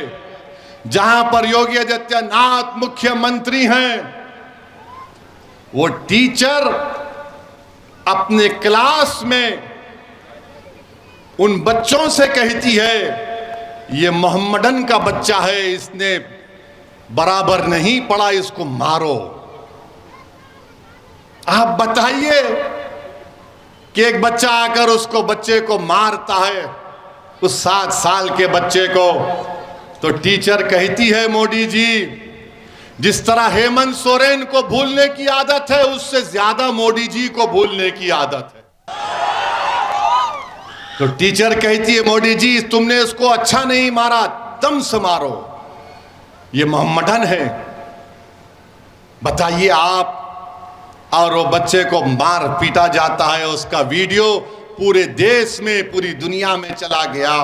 जहां पर योगी आदित्यनाथ मुख्यमंत्री हैं, वो टीचर अपने क्लास में उन बच्चों से कहती है ये मोहम्मडन का बच्चा है, इसने बराबर नहीं पढ़ा, इसको मारो। आप बताइए कि एक बच्चा आकर उसको बच्चे को मारता है, उस 7 साल के बच्चे को, तो टीचर कहती है मोदी जी, जिस तरह हेमंत सोरेन को भूलने की आदत है, उससे ज्यादा मोदी जी को भूलने की आदत है। तो टीचर कहती है मोदी जी तुमने इसको अच्छा नहीं मारा, दम से मारो, ये मोहम्मडन है। बताइए आप, और वो बच्चे को मार पीटा जाता है, उसका वीडियो पूरे देश में, पूरी दुनिया में चला गया।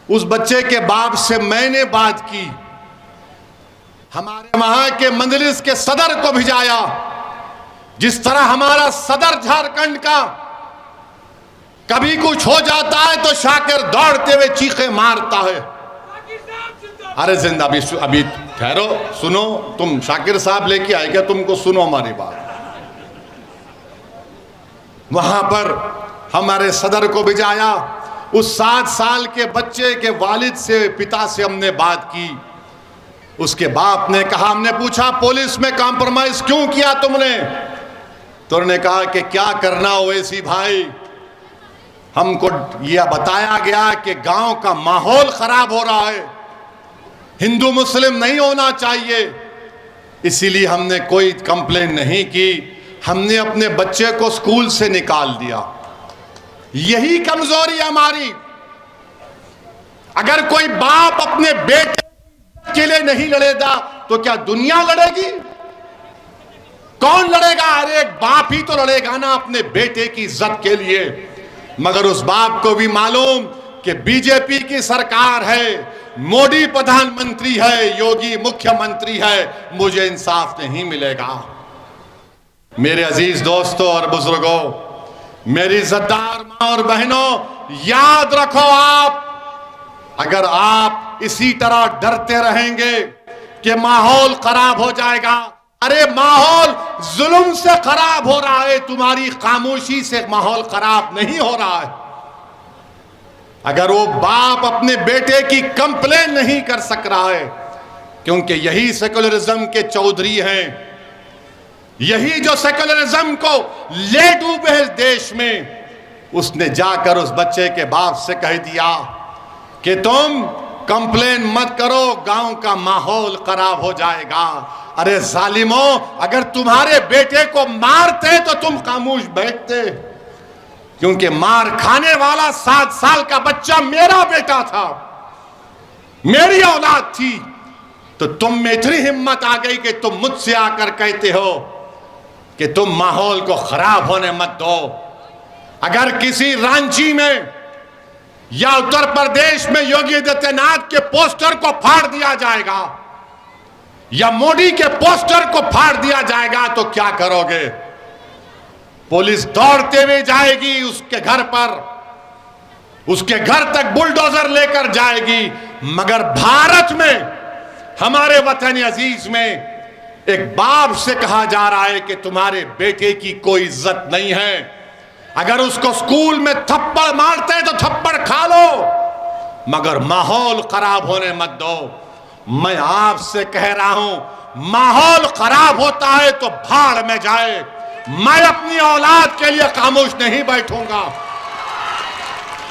उस बच्चे के बाप से मैंने बात की, हमारे वहां के मजलिस के सदर को भिजाया। जिस तरह हमारा सदर झारखंड का कभी कुछ हो जाता है तो शाकिर दौड़ते हुए चीखे मारता है। अरे जिंदा अभी ठहरो, सुनो, तुम शाकिर साहब लेके आए क्या? तुमको सुनो हमारी बात। वहां पर हमारे सदर को भिजाया, उस 7 साल के बच्चे के वालिद से, पिता से हमने बात की। उसके बाप ने कहा, हमने पूछा पुलिस में कॉम्प्रोमाइज क्यों किया तुमने? तो उन्होंने कहा कि क्या करना ओवैसी भाई, हमको यह बताया गया कि गांव का माहौल खराब हो रहा है, हिंदू मुस्लिम नहीं होना चाहिए, इसीलिए हमने कोई कंप्लेन नहीं की, हमने अपने बच्चे को स्कूल से निकाल दिया। यही कमजोरी हमारी। अगर कोई बाप अपने बेटे के लिए नहीं लड़ेगा तो क्या दुनिया लड़ेगी? कौन लड़ेगा? अरे एक बाप ही तो लड़ेगा ना अपने बेटे की इज्जत के लिए। मगर उस बाप को भी मालूम कि बीजेपी की सरकार है, मोदी प्रधानमंत्री है, योगी मुख्यमंत्री है, मुझे इंसाफ नहीं मिलेगा। मेरे अजीज दोस्तों और बुजुर्गों, मेरी इज्जतदार मां और बहनों, याद रखो, आप अगर आप इसी तरह डरते रहेंगे कि माहौल खराब हो जाएगा, अरे माहौल जुल्म से खराब हो रहा है, तुम्हारी खामोशी से माहौल खराब नहीं हो रहा है। अगर वो बाप अपने बेटे की कंप्लेन नहीं कर सक रहा है, क्योंकि यही सेकुलरिज्म के चौधरी हैं, यही जो सेकुलरिज्म को ले डूबे इस देश में, उसने जाकर उस बच्चे के बाप से कह दिया कि तुम कंप्लेन मत करो, गांव का माहौल खराब हो जाएगा। अरे जालिमों, अगर तुम्हारे बेटे को मारते तो तुम खामोश बैठते, क्योंकि मार खाने वाला 7 साल का बच्चा मेरा बेटा था, मेरी औलाद थी। तो तुम में इतनी हिम्मत आ गई कि तुम मुझसे आकर कहते हो कि तुम माहौल को खराब होने मत दो। अगर किसी रांची में या उत्तर प्रदेश में योगी आदित्यनाथ के पोस्टर को फाड़ दिया जाएगा या मोदी के पोस्टर को फाड़ दिया जाएगा तो क्या करोगे? पुलिस दौड़ते हुए जाएगी उसके घर पर, उसके घर तक बुलडोजर लेकर जाएगी। मगर भारत में, हमारे वतन अजीज में, एक बाप से कहा जा रहा है कि तुम्हारे बेटे की कोई इज्जत नहीं है। अगर उसको स्कूल में थप्पड़ मारते हैं तो थप्पड़ खा लो, मगर माहौल खराब होने मत दो। मैं आपसे कह रहा हूं, माहौल खराब होता है तो भाड़ में जाए। मैं अपनी औलाद के लिए खामोश नहीं बैठूंगा,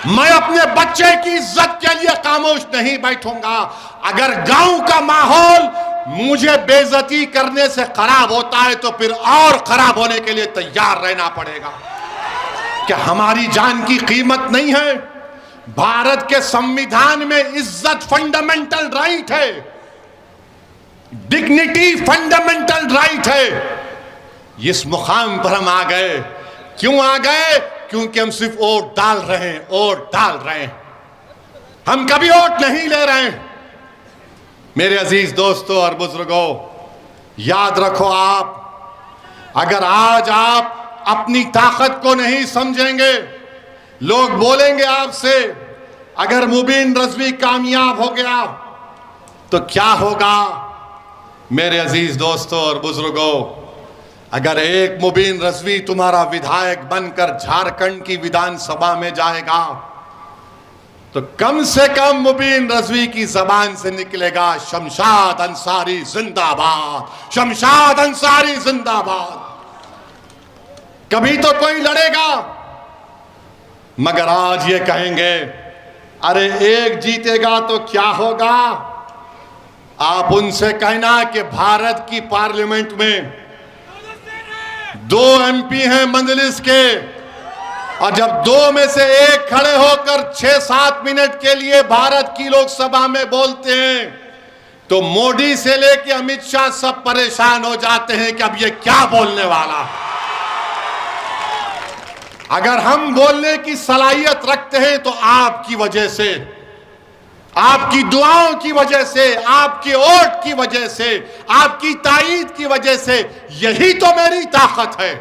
मैं अपने बच्चे की इज्जत के लिए खामोश नहीं बैठूंगा। अगर गांव का माहौल मुझे बेइज्जती करने से खराब होता है तो फिर और खराब होने के लिए तैयार रहना पड़ेगा। क्या हमारी जान की कीमत नहीं है? भारत के संविधान में इज्जत फंडामेंटल राइट है, डिग्निटी फंडामेंटल राइट है। इस मुकाम पर हम आ गए, क्यों आ गए? क्योंकि हम सिर्फ वोट डाल रहे हैं, वोट डाल रहे हैं, हम कभी वोट नहीं ले रहे हैं। मेरे अजीज दोस्तों और बुजुर्गों, याद रखो, आप अगर आज आप अपनी ताकत को नहीं समझेंगे, लोग बोलेंगे आपसे अगर मुबीन रजवी कामयाब हो गया तो क्या होगा? मेरे अजीज दोस्तों और बुजुर्गों, अगर एक मुबीन रजवी तुम्हारा विधायक बनकर झारखंड की विधानसभा में जाएगा तो कम से कम मुबीन रजवी की जबान से निकलेगा शमशाद अंसारी जिंदाबाद, शमशाद अंसारी जिंदाबाद। कभी तो कोई लड़ेगा, मगर आज ये कहेंगे अरे एक जीतेगा तो क्या होगा? आप उनसे कहना कि भारत की पार्लियामेंट में 2 MP हैं मंजलिस के, और जब 2 में से एक खड़े होकर 6-7 मिनट के लिए भारत की लोकसभा में बोलते हैं तो मोदी से लेके अमित शाह सब परेशान हो जाते हैं कि अब ये क्या बोलने वाला। अगर हम बोलने की सलाहियत रखते हैं तो आपकी वजह से, आपकी दुआओं की वजह से, आपके वोट की वजह से, आपकी ताईद की वजह से। यही तो मेरी ताकत है,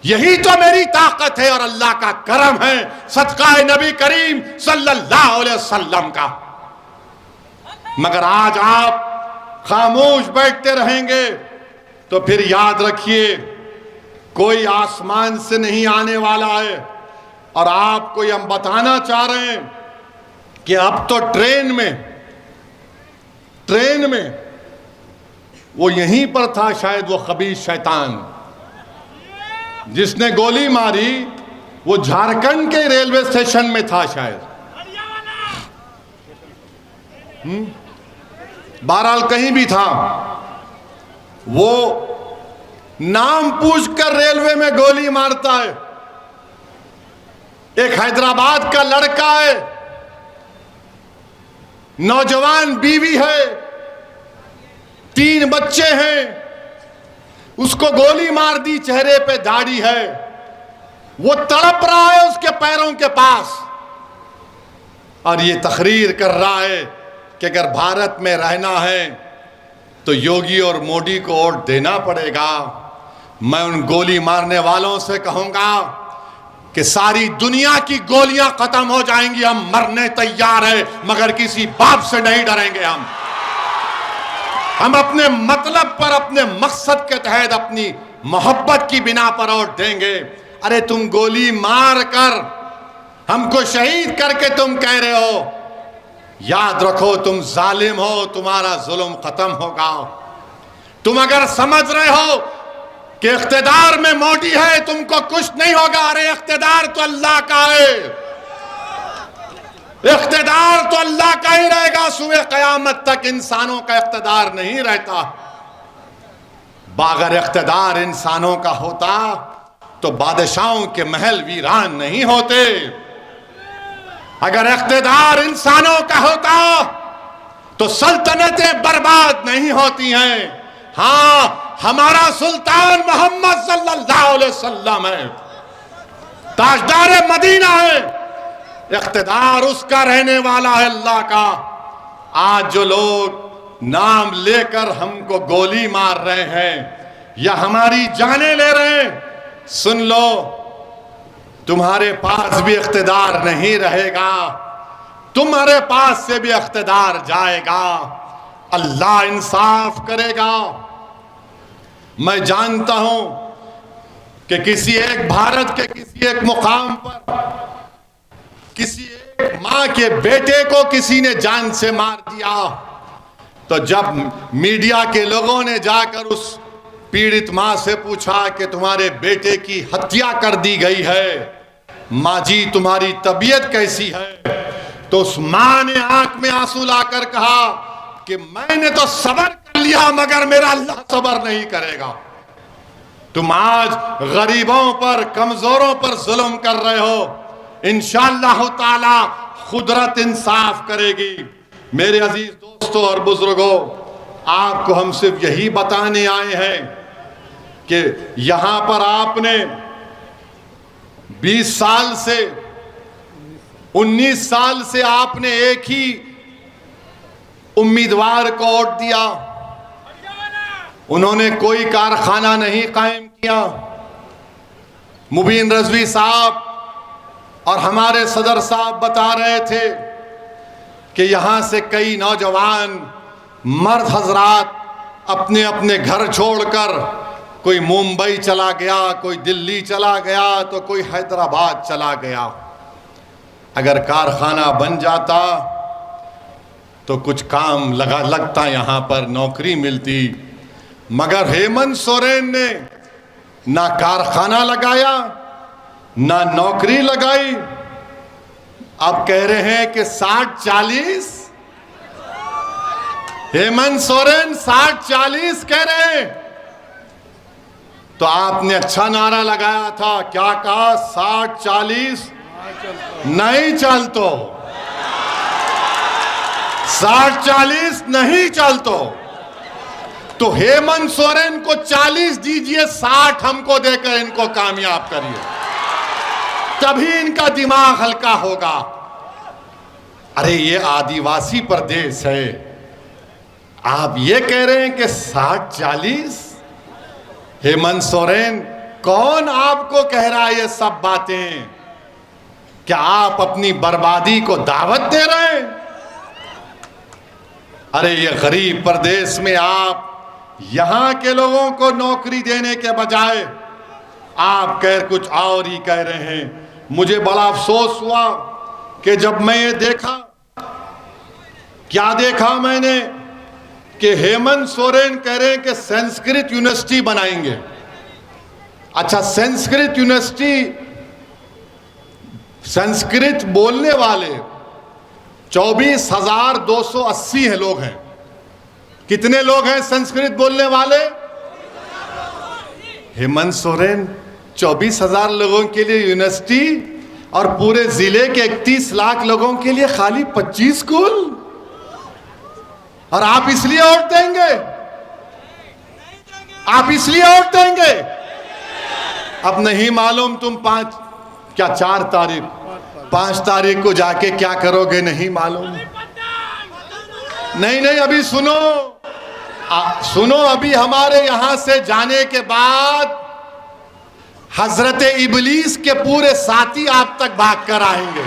यही तो मेरी ताकत है और अल्लाह का करम है, सदका नबी करीम सल्लल्लाहु अलैहि वसल्लम का। मगर आज आप खामोश बैठते रहेंगे तो फिर याद रखिए कोई आसमान से नहीं आने वाला है। और आपको हम बताना चाह रहे हैं कि अब तो ट्रेन में वो यहीं पर था, शायद वो खबीस शैतान जिसने गोली मारी वो झारखंड के रेलवे स्टेशन में था शायद, बहरहाल कहीं भी था। वो नाम पूछकर रेलवे में गोली मारता है। एक हैदराबाद का लड़का है, नौजवान बीवी है, 3 बच्चे हैं, उसको गोली मार दी, चेहरे पे दाढ़ी है, वो तड़प रहा है उसके पैरों के पास और ये तकरीर कर रहा है कि अगर भारत में रहना है तो योगी और मोदी को वोट देना पड़ेगा। मैं उन गोली मारने वालों से कहूंगा कि सारी दुनिया की गोलियां खत्म हो जाएंगी, हम मरने तैयार हैं, मगर किसी बाप से नहीं डरेंगे। हम अपने मतलब पर, अपने मकसद के तहत, अपनी मोहब्बत की बिना पर वोट देंगे। अरे तुम गोली मार कर हमको शहीद करके तुम कह रहे हो, याद रखो तुम जालिम हो, तुम्हारा जुल्म खत्म होगा। तुम अगर समझ रहे हो कि इख्तिदार में मोदी है तुमको कुछ नहीं होगा, अरे इख्तिदार तो अल्लाह का है, इख्तिदार तो अल्लाह का ही रहेगा, सुबह कयामत तक इंसानों का इख्तिदार नहीं रहता। अगर इख्तिदार इंसानों का होता तो बादशाहों के महल वीरान नहीं होते। अगर इख्तिदार इंसानों का होता तो सल्तनतें बर्बाद नहीं होती हैं। हाँ, हमारा सुल्तान मोहम्मद सल्लल्लाहु अलैहि वसल्लम है, ताजदार मदीना है, इख्तिदार उसका रहने वाला है, अल्लाह का। आज जो लोग नाम लेकर हमको गोली मार रहे हैं या हमारी जानें ले रहे हैं, सुन लो, तुम्हारे पास भी इख्तिदार नहीं रहेगा, तुम्हारे पास से भी इख्तिदार जाएगा। अल्लाह इंसाफ करेगा। मैं जानता हूं कि किसी एक भारत के किसी एक मुकाम पर किसी एक मां के बेटे को किसी ने जान से मार दिया, तो जब मीडिया के लोगों ने जाकर उस पीड़ित मां से पूछा कि तुम्हारे बेटे की हत्या कर दी गई है, मां जी तुम्हारी तबीयत कैसी है, तो उस मां ने आंख में आंसू लाकर कहा कि मैंने तो सब्र कर लिया मगर मेरा अल्लाह सब्र नहीं करेगा। तुम आज गरीबों पर, कमजोरों पर जुल्म कर रहे हो, इंशाअल्लाह ताला खुदरत इंसाफ करेगी। मेरे अजीज दोस्तों और बुजुर्गों, आपको हम सिर्फ यही बताने आए हैं कि यहां पर आपने 20 साल से 19 साल से आपने एक ही उम्मीदवार को वोट दिया, उन्होंने कोई कारखाना नहीं कायम किया। मुबीन रजवी साहब और हमारे सदर साहब बता रहे थे कि यहां से कई नौजवान मर्द हजरात अपने अपने घर छोड़कर कोई मुंबई चला गया, कोई दिल्ली चला गया, तो कोई हैदराबाद चला गया। अगर कारखाना बन जाता तो कुछ काम लगता, यहां पर नौकरी मिलती, मगर हेमंत सोरेन ने ना कारखाना लगाया ना नौकरी लगाई। अब कह रहे हैं कि 60-40, हेमंत सोरेन 60-40 कह रहे हैं। तो आपने अच्छा नारा लगाया था, क्या कहा? 60-40 नहीं चल तो, 60-40 नहीं चल तो हेमंत सोरेन को 40 दीजिए, 60 हमको देकर इनको कामयाब करिए, तभी इनका दिमाग हल्का होगा। अरे ये आदिवासी प्रदेश है, आप ये कह रहे हैं कि 60-40? हेमंत सोरेन, कौन आपको कह रहा है ये सब बातें? क्या आप अपनी बर्बादी को दावत दे रहे हैं? अरे ये गरीब प्रदेश में आप यहां के लोगों को नौकरी देने के बजाय आप कह कुछ और ही कह रहे हैं। मुझे बड़ा अफसोस हुआ कि जब मैं ये देखा, क्या देखा मैंने कि हेमंत सोरेन कह रहे हैं कि संस्कृत यूनिवर्सिटी बनाएंगे। अच्छा, संस्कृत यूनिवर्सिटी, संस्कृत बोलने वाले 24,280 है लोग हैं। कितने लोग हैं संस्कृत बोलने वाले? हेमंत सोरेन 24,000 लोगों के लिए यूनिवर्सिटी और पूरे जिले के 31 लाख लोगों के लिए खाली 25 स्कूल, और आप इसलिए वोट देंगे? आप इसलिए वोट देंगे? अब नहीं मालूम तुम 5 तारीख को जाके क्या करोगे, नहीं मालूम। नहीं, अभी सुनो, अभी हमारे यहां से जाने के बाद हजरत इबलीस के पूरे साथी आप तक भाग कर आएंगे।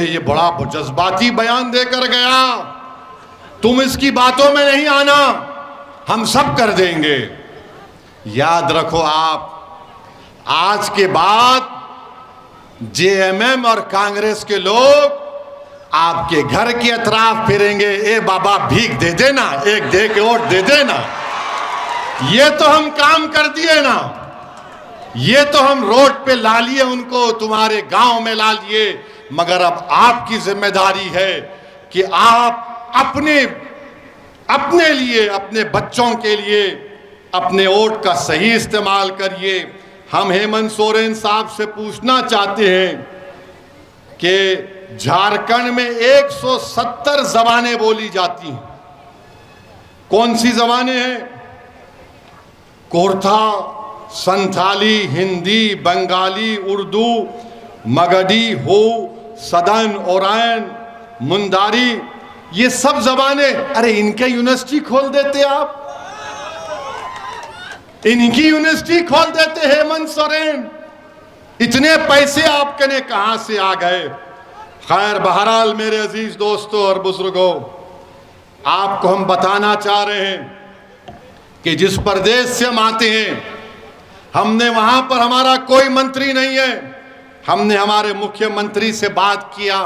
ये बड़ा जज्बाती बयान देकर गया, तुम इसकी बातों में नहीं आना, हम सब कर देंगे। याद रखो, आप आज के बाद जेएमएम और कांग्रेस के लोग आपके घर के अतराफ फिरेंगे, ए बाबा भीख दे देना, एक दे के वोट दे देना। ये तो हम काम कर दिए ना, ये तो हम रोड पे ला लिए उनको, तुम्हारे गांव में ला लिए, मगर अब आपकी जिम्मेदारी है कि आप अपने लिए, अपने बच्चों के लिए अपने वोट का सही इस्तेमाल करिए। हम हेमंत सोरेन साहब से पूछना चाहते हैं कि झारखंड में 170 जबानें बोली जाती हैं। कौन सी जबानें हैं? कोरथा, संथाली, हिंदी, बंगाली, उर्दू, मगधी, हो, सदन, ओरायन, मुंदारी, ये सब जबानें। अरे इनके यूनिवर्सिटी खोल देते आप, इनकी यूनिवर्सिटी खोल देते हेमंत सोरेन। इतने पैसे आपके ने कहां से आ गए? खैर, बहरहाल मेरे अजीज दोस्तों और बुजुर्गों, आपको हम बताना चाह रहे हैं कि जिस प्रदेश से हम आते हैं, हमने वहां पर हमारा कोई मंत्री नहीं है। हमने हमारे मुख्यमंत्री से बात किया,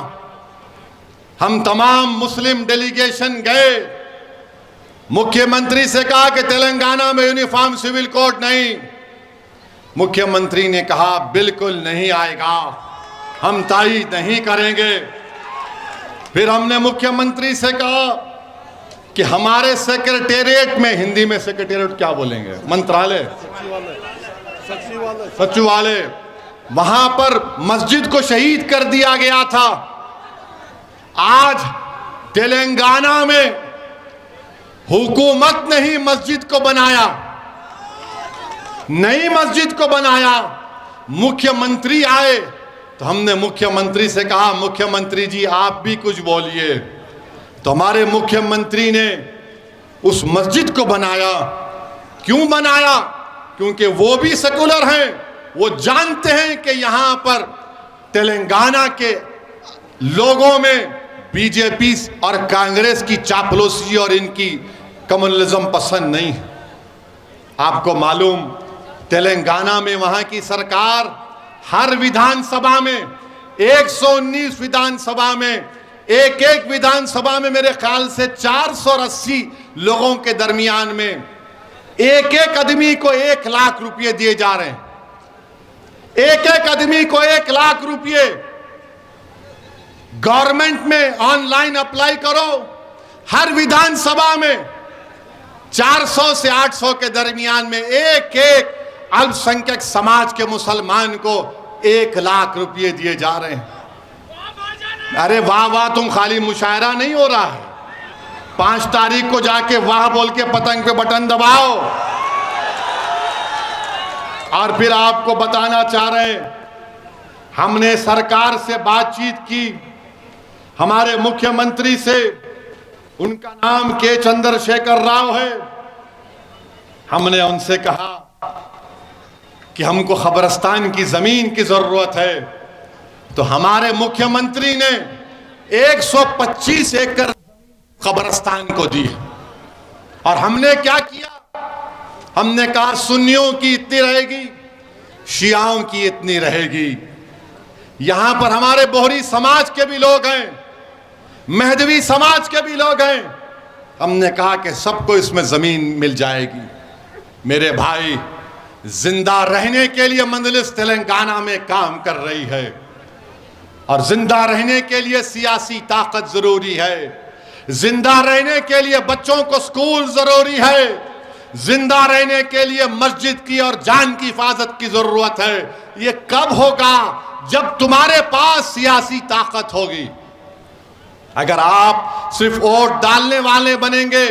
हम तमाम मुस्लिम डेलीगेशन गए, मुख्यमंत्री से कहा कि तेलंगाना में यूनिफॉर्म सिविल कोड नहीं। मुख्यमंत्री ने कहा बिल्कुल नहीं आएगा, हम तायीद नहीं करेंगे। फिर हमने मुख्यमंत्री से कहा कि हमारे सेक्रेटेरिएट में, हिंदी में सेक्रेटेरिएट क्या बोलेंगे, मंत्रालय, सचिवालय, वहां पर मस्जिद को शहीद कर दिया गया था। आज तेलंगाना में हुकूमत ने ही मस्जिद को बनाया, नई मस्जिद को बनाया। मुख्यमंत्री आए तो हमने मुख्यमंत्री से कहा, मुख्यमंत्री जी आप भी कुछ बोलिए। तो हमारे मुख्यमंत्री ने उस मस्जिद को बनाया। क्यों बनाया? क्योंकि वो भी सेकुलर हैं, वो जानते हैं कि यहां पर तेलंगाना के लोगों में बीजेपी और कांग्रेस की चापलूसी और इनकी कम्युनलिज्म पसंद नहीं है। आपको मालूम, तेलंगाना में वहां की सरकार हर विधानसभा में, 119 विधानसभा में, एक विधानसभा में मेरे ख्याल से 480 लोगों के दरमियान में एक आदमी को 1 लाख रुपए दिए जा रहे हैं। एक आदमी को 1 लाख रुपए गवर्नमेंट में ऑनलाइन अप्लाई करो। हर विधानसभा में 400 से 800 के दरमियान में एक अल्पसंख्यक समाज के मुसलमान को 1 लाख रुपए दिए जा रहे हैं। अरे वाह वाह, तुम खाली मुशायरा नहीं हो रहा है, 5 तारीख को जाके वाह बोल के पतंग पे बटन दबाओ। और फिर आपको बताना चाह रहे हैं, हमने सरकार से बातचीत की, हमारे मुख्यमंत्री से, उनका नाम के चंद्रशेखर राव है। हमने उनसे कहा कि हमको खबरस्तान की जमीन की जरूरत है। तो हमारे मुख्यमंत्री ने 125 एकड़ कब्रिस्तान को दी। और हमने क्या किया? हमने कहा सुन्नियों की इतनी रहेगी, शियाओं की इतनी रहेगी। यहां पर हमारे बोहरी समाज के भी लोग हैं, मेहदवी समाज के भी लोग हैं। हमने कहा कि सबको इसमें जमीन मिल जाएगी। मेरे भाई, जिंदा रहने के लिए मंजलिस तेलंगाना में काम कर रही है, और जिंदा रहने के लिए सियासी ताकत जरूरी है, जिंदा रहने के लिए बच्चों को स्कूल जरूरी है, जिंदा रहने के लिए मस्जिद की और जान की हिफाजत की जरूरत है। ये कब होगा? जब तुम्हारे पास सियासी ताकत होगी। अगर आप सिर्फ वोट डालने वाले बनेंगे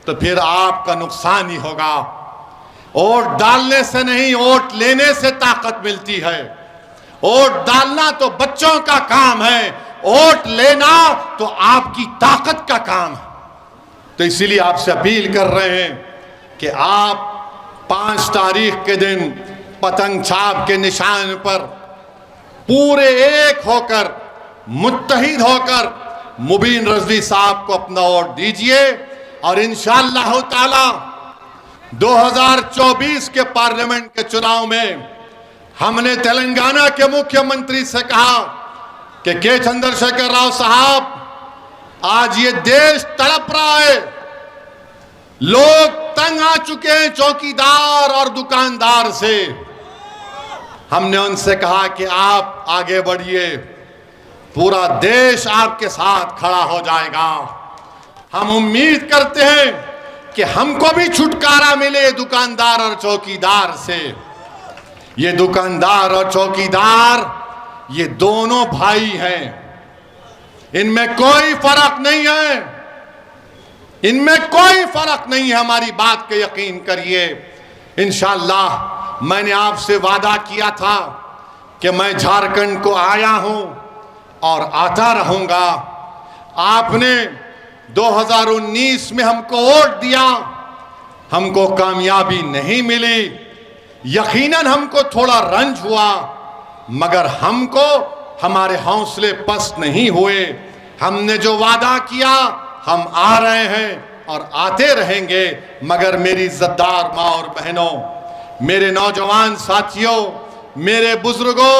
तो फिर आपका नुकसान ही होगा। वोट डालने से नहीं, वोट लेने से ताकत मिलती है। वोट डालना तो बच्चों का काम है, वोट लेना तो आपकी ताकत का काम है। तो इसीलिए आपसे अपील कर रहे हैं कि आप 5 तारीख के दिन पतंग छाप के निशान पर पूरे एक होकर, मुत्तहिद होकर मुबीन रजवी साहब को अपना वोट दीजिए। और इंशाअल्लाह ताला 2024 के पार्लियामेंट के चुनाव में हमने तेलंगाना के मुख्यमंत्री से कहा कि के चंद्रशेखर राव साहब, आज ये देश तड़प रहा है, लोग तंग आ चुके हैं चौकीदार और दुकानदार से। हमने उनसे कहा कि आप आगे बढ़िए, पूरा देश आपके साथ खड़ा हो जाएगा। हम उम्मीद करते हैं कि हमको भी छुटकारा मिले दुकानदार और चौकीदार से। ये दुकानदार और चौकीदार, ये दोनों भाई हैं, इनमें कोई फर्क नहीं है, इनमें कोई फर्क नहीं है। हमारी बात के यकीन करिए। इंशाअल्लाह मैंने आपसे वादा किया था कि मैं झारखंड को आया हूं और आता रहूंगा। आपने 2019 में हमको वोट दिया, हमको कामयाबी नहीं मिली, यकीनन हमको थोड़ा रंज हुआ, मगर हमको हमारे हौसले पस्त नहीं हुए। हमने जो वादा किया हम आ रहे हैं और आते रहेंगे। मगर मेरी इज्जतदार माँ और बहनों, मेरे नौजवान साथियों, मेरे बुजुर्गों,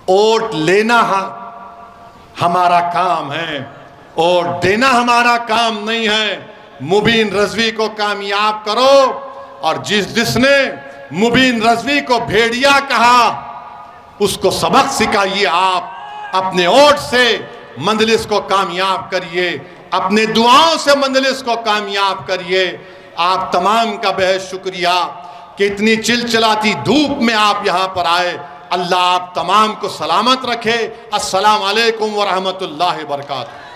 वोट लेना हमारा काम है, वोट देना हमारा काम नहीं है। मुबीन रजवी को कामयाब करो, और जिसने मुबीन रजवी को भेड़िया कहा उसको सबक सिखाइए। आप अपने वोट से मंजलिस को कामयाब करिए, अपने दुआओं से मंजलिस को कामयाब करिए। आप तमाम का बेहद शुक्रिया कि इतनी चिलचिलाती धूप में आप यहाँ पर आए। अल्लाह आप तमाम को सलामत रखे। अस्सलाम वालेकुम व रहमतुल्लाहि व बरकातहू।